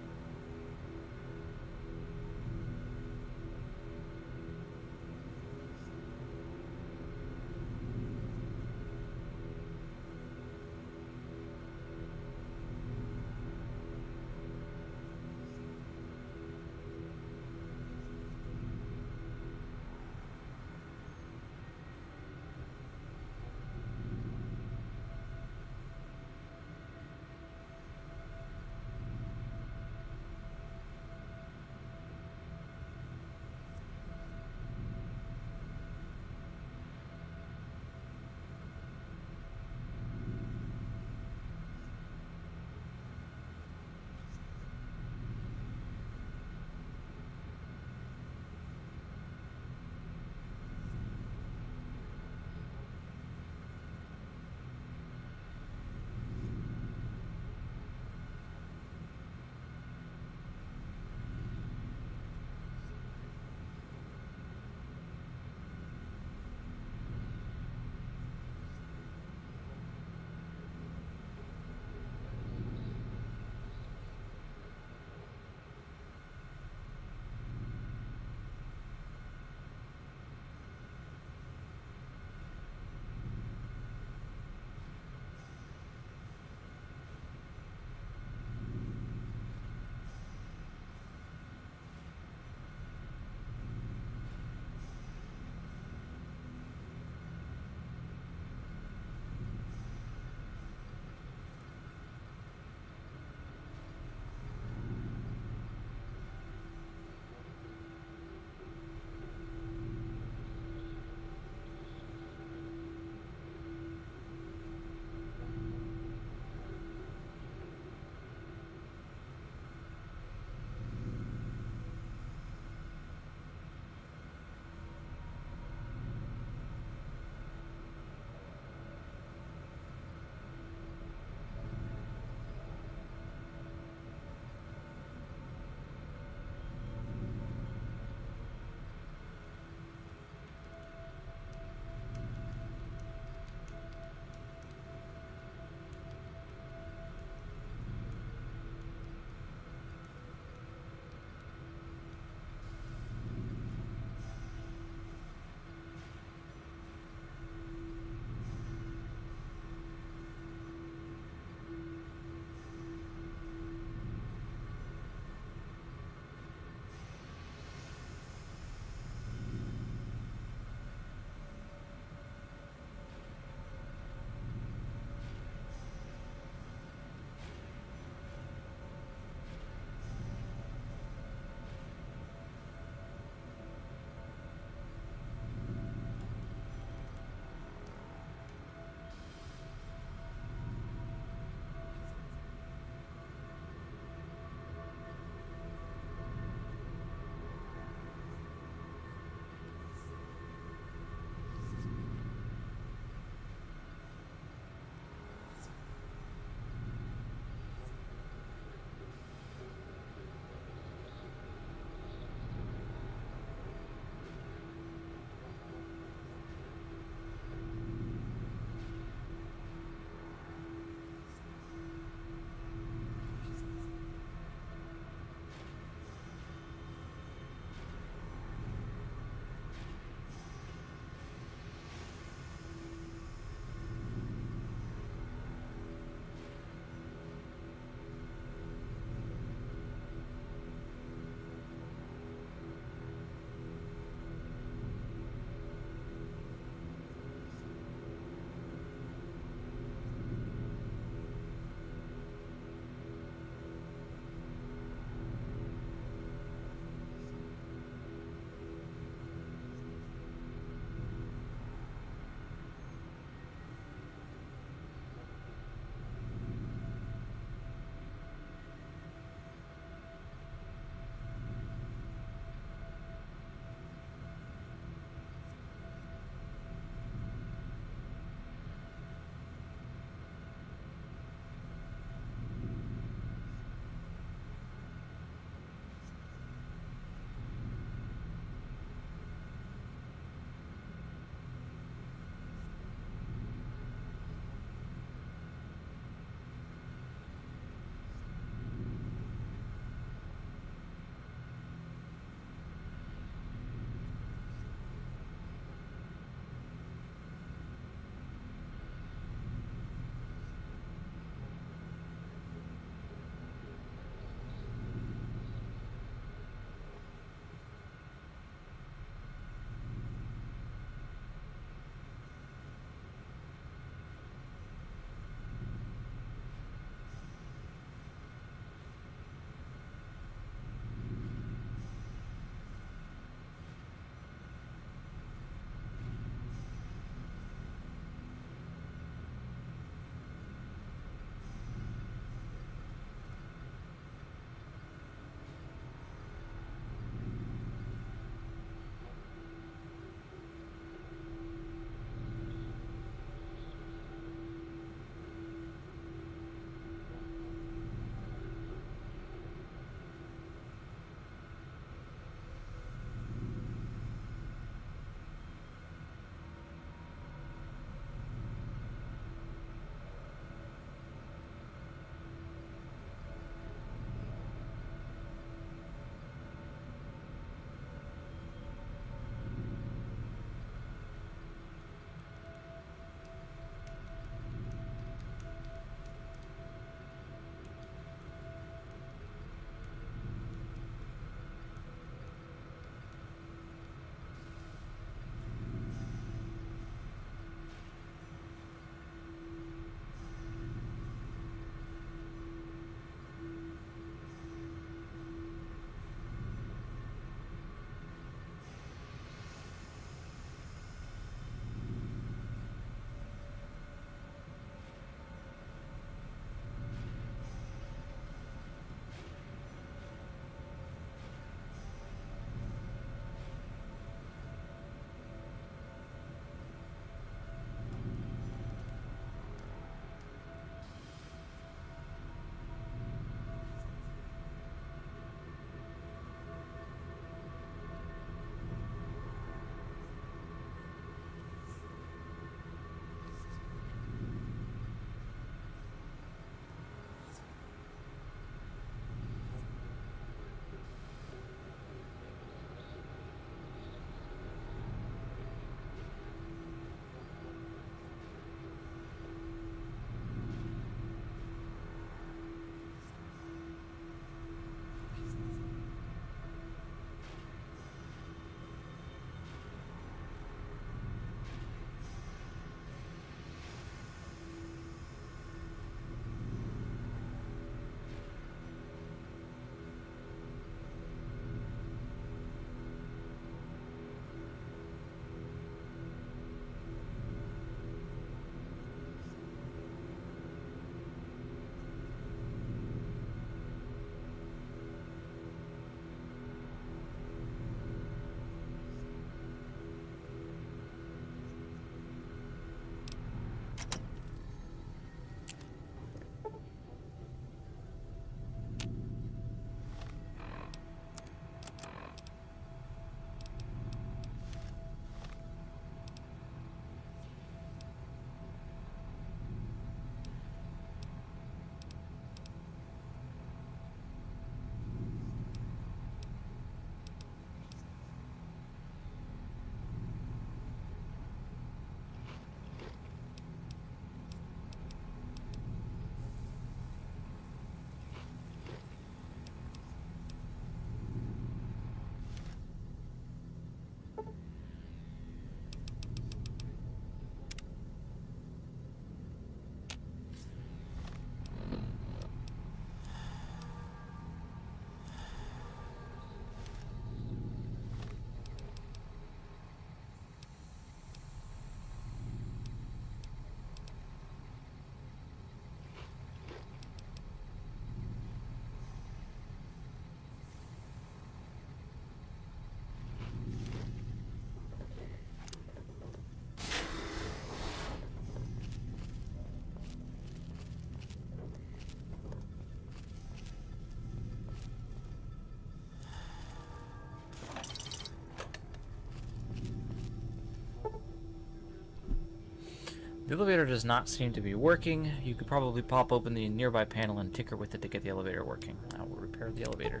The elevator does not seem to be working. You could probably pop open the nearby panel and tinker with it to get the elevator working. I will repair the elevator.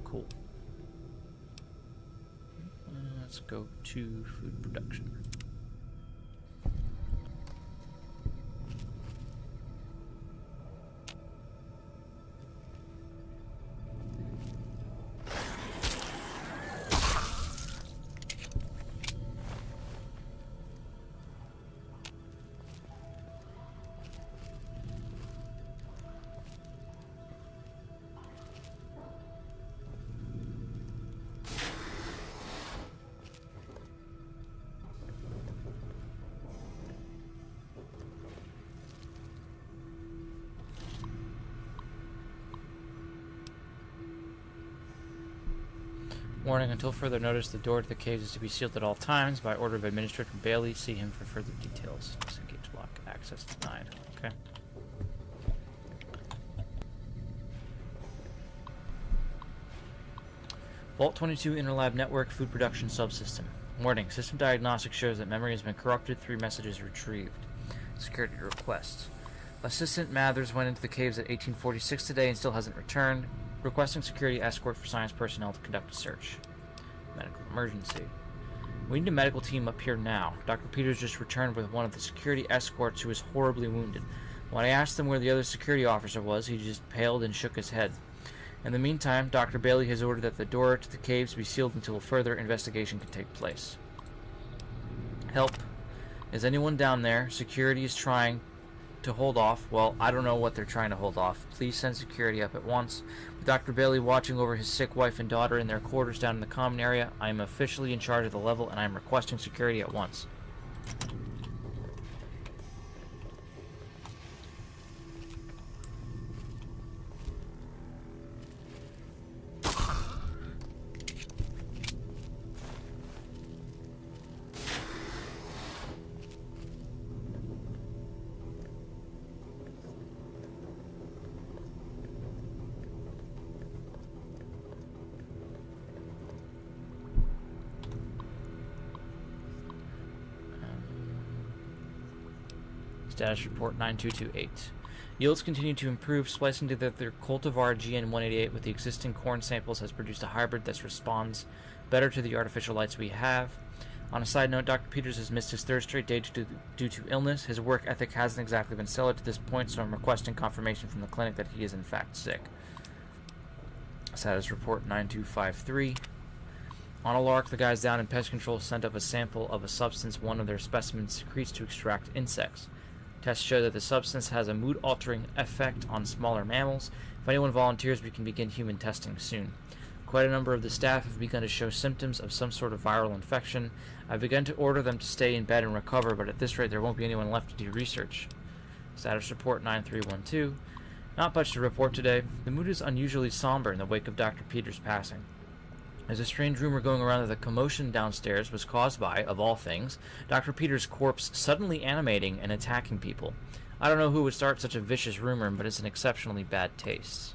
Cool. Let's go to food production. Warning, until further notice, the door to the caves is to be sealed at all times by order of Administrator Bailey. See him for further details. Disengage lock. Access denied. Okay. Vault 22 Interlab Network Food Production Subsystem. Warning, system diagnostics shows that memory has been corrupted. 3 messages retrieved. Security requests. Assistant Mathers went into the caves at 1846 today and still hasn't returned. Requesting security escort for science personnel to conduct a search. Medical emergency. We need a medical team up here now. Dr. Peters just returned with one of the security escorts who was horribly wounded. When I asked him where the other security officer was, he just paled and shook his head. In the meantime, Dr. Bailey has ordered that the door to the caves be sealed until further investigation can take place. Help. Is anyone down there? Security is trying to hold off. Well, I don't know what they're trying to hold off. Please send security up at once. With Dr. Bailey watching over his sick wife and daughter in their quarters down in the common area, I am officially in charge of the level and I am requesting security at once. Status report 9228. Yields continue to improve. Splicing together cultivar GN188 with the existing corn samples has produced a hybrid that responds better to the artificial lights we have. On a side note, Dr. Peters has missed his 3rd straight day due to illness. His work ethic hasn't exactly been stellar to this point, so I'm requesting confirmation from the clinic that he is in fact sick. Status report 9253. On a lark, the guys down in pest control sent up a sample of a substance one of their specimens secretes to extract insects. Tests show that the substance has a mood-altering effect on smaller mammals. If anyone volunteers, we can begin human testing soon. Quite a number of the staff have begun to show symptoms of some sort of viral infection. I've begun to order them to stay in bed and recover, but at this rate there won't be anyone left to do research. Status report 9312. Not much to report today. The mood is unusually somber in the wake of Dr. Peters' passing. There's a strange rumor going around that the commotion downstairs was caused by, of all things, Dr. Peters' corpse suddenly animating and attacking people. I don't know who would start such a vicious rumor, but it's an exceptionally bad taste.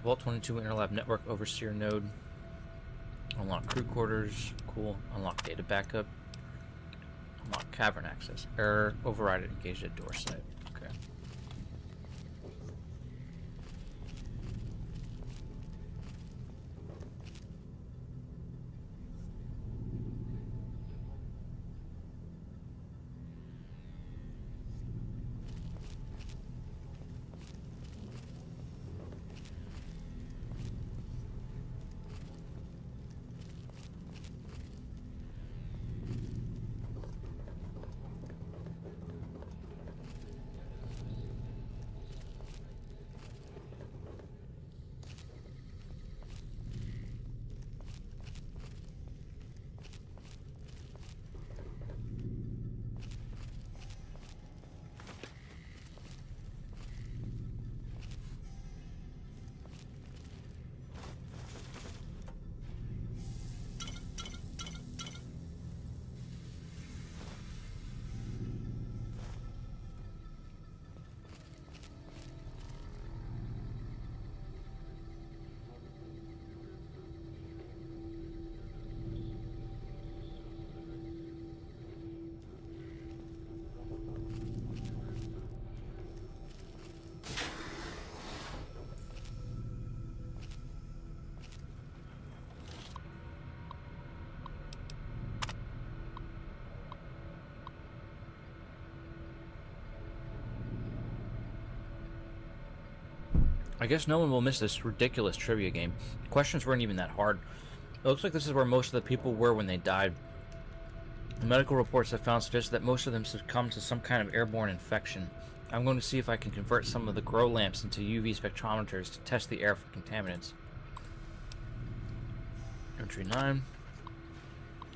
Vault 22 Interlab Network Overseer node. Unlock crew quarters. Cool. Unlock data backup. Unlock cavern access. Error. Override it. Engage at door site. Okay. I guess no one will miss this ridiculous trivia game. Questions weren't even that hard. It looks like this is where most of the people were when they died. The medical reports I've found suggest that most of them succumbed to some kind of airborne infection. I'm going to see if I can convert some of the grow lamps into UV spectrometers to test the air for contaminants. Entry 9.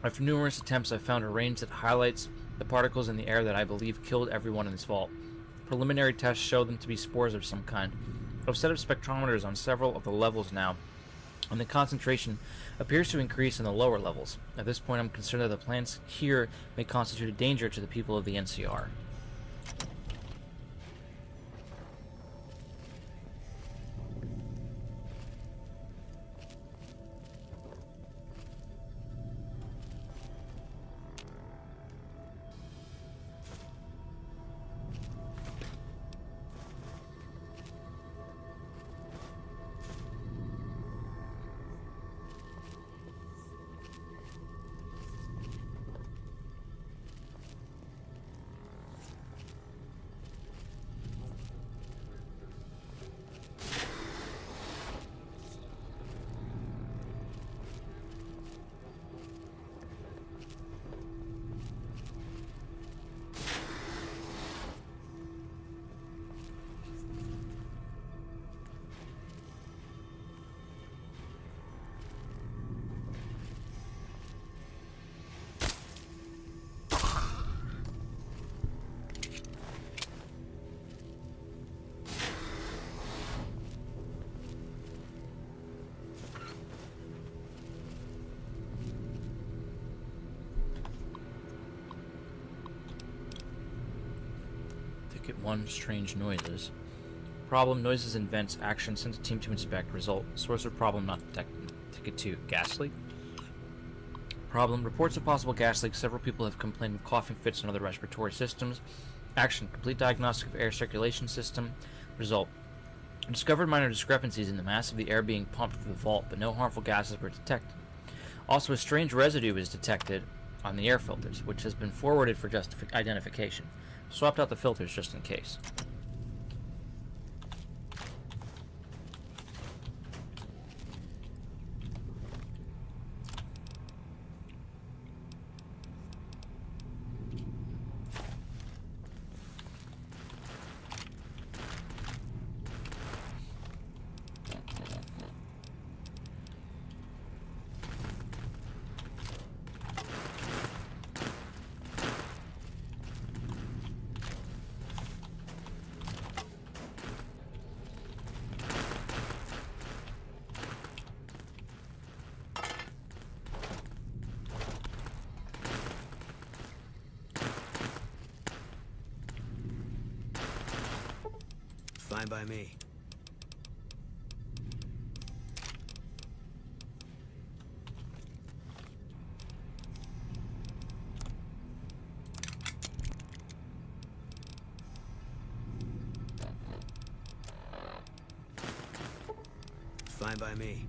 After numerous attempts, I've found a range that highlights the particles in the air that I believe killed everyone in this vault. Preliminary tests show them to be spores of some kind. I've set up spectrometers on several of the levels now, and the concentration appears to increase in the lower levels. At this point, I'm concerned that the plants here may constitute a danger to the people of the NCR. Ticket 1, strange noises. Problem, noises and vents. Action, sent a team to inspect. Result, source of problem not detected. Ticket 2, gas leak. Problem, reports of possible gas leak. Several people have complained of coughing fits and other respiratory systems. Action, complete diagnostic of air circulation system. Result, discovered minor discrepancies in the mass of the air being pumped through the vault, but no harmful gases were detected. Also, a strange residue is detected on the air filters, which has been forwarded for identification. Swapped out the filters just in case. Fine by me. Fine by me.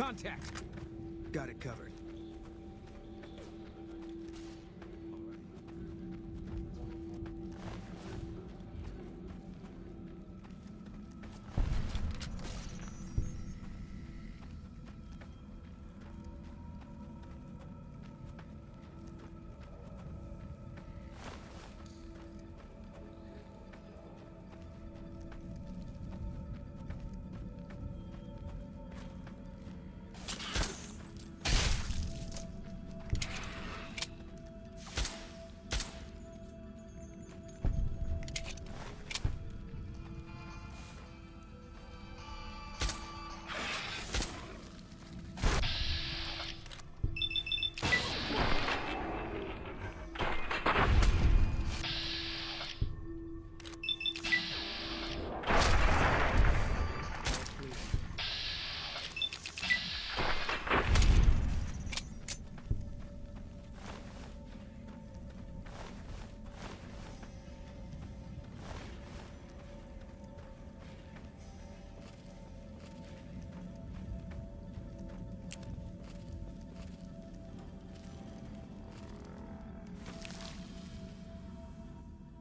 Contact! Got it covered.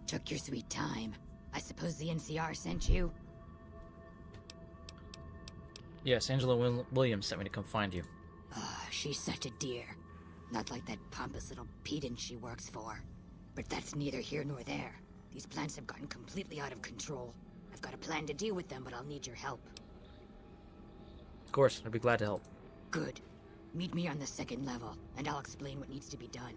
Took your sweet time. I suppose the NCR sent you? Yes, Angela Williams sent me to come find you. She's such a dear. Not like that pompous little pedant she works for. But that's neither here nor there. These plants have gotten completely out of control. I've got a plan to deal with them, but I'll need your help. Of course, I'd be glad to help. Good. Meet me on the second level, and I'll explain what needs to be done.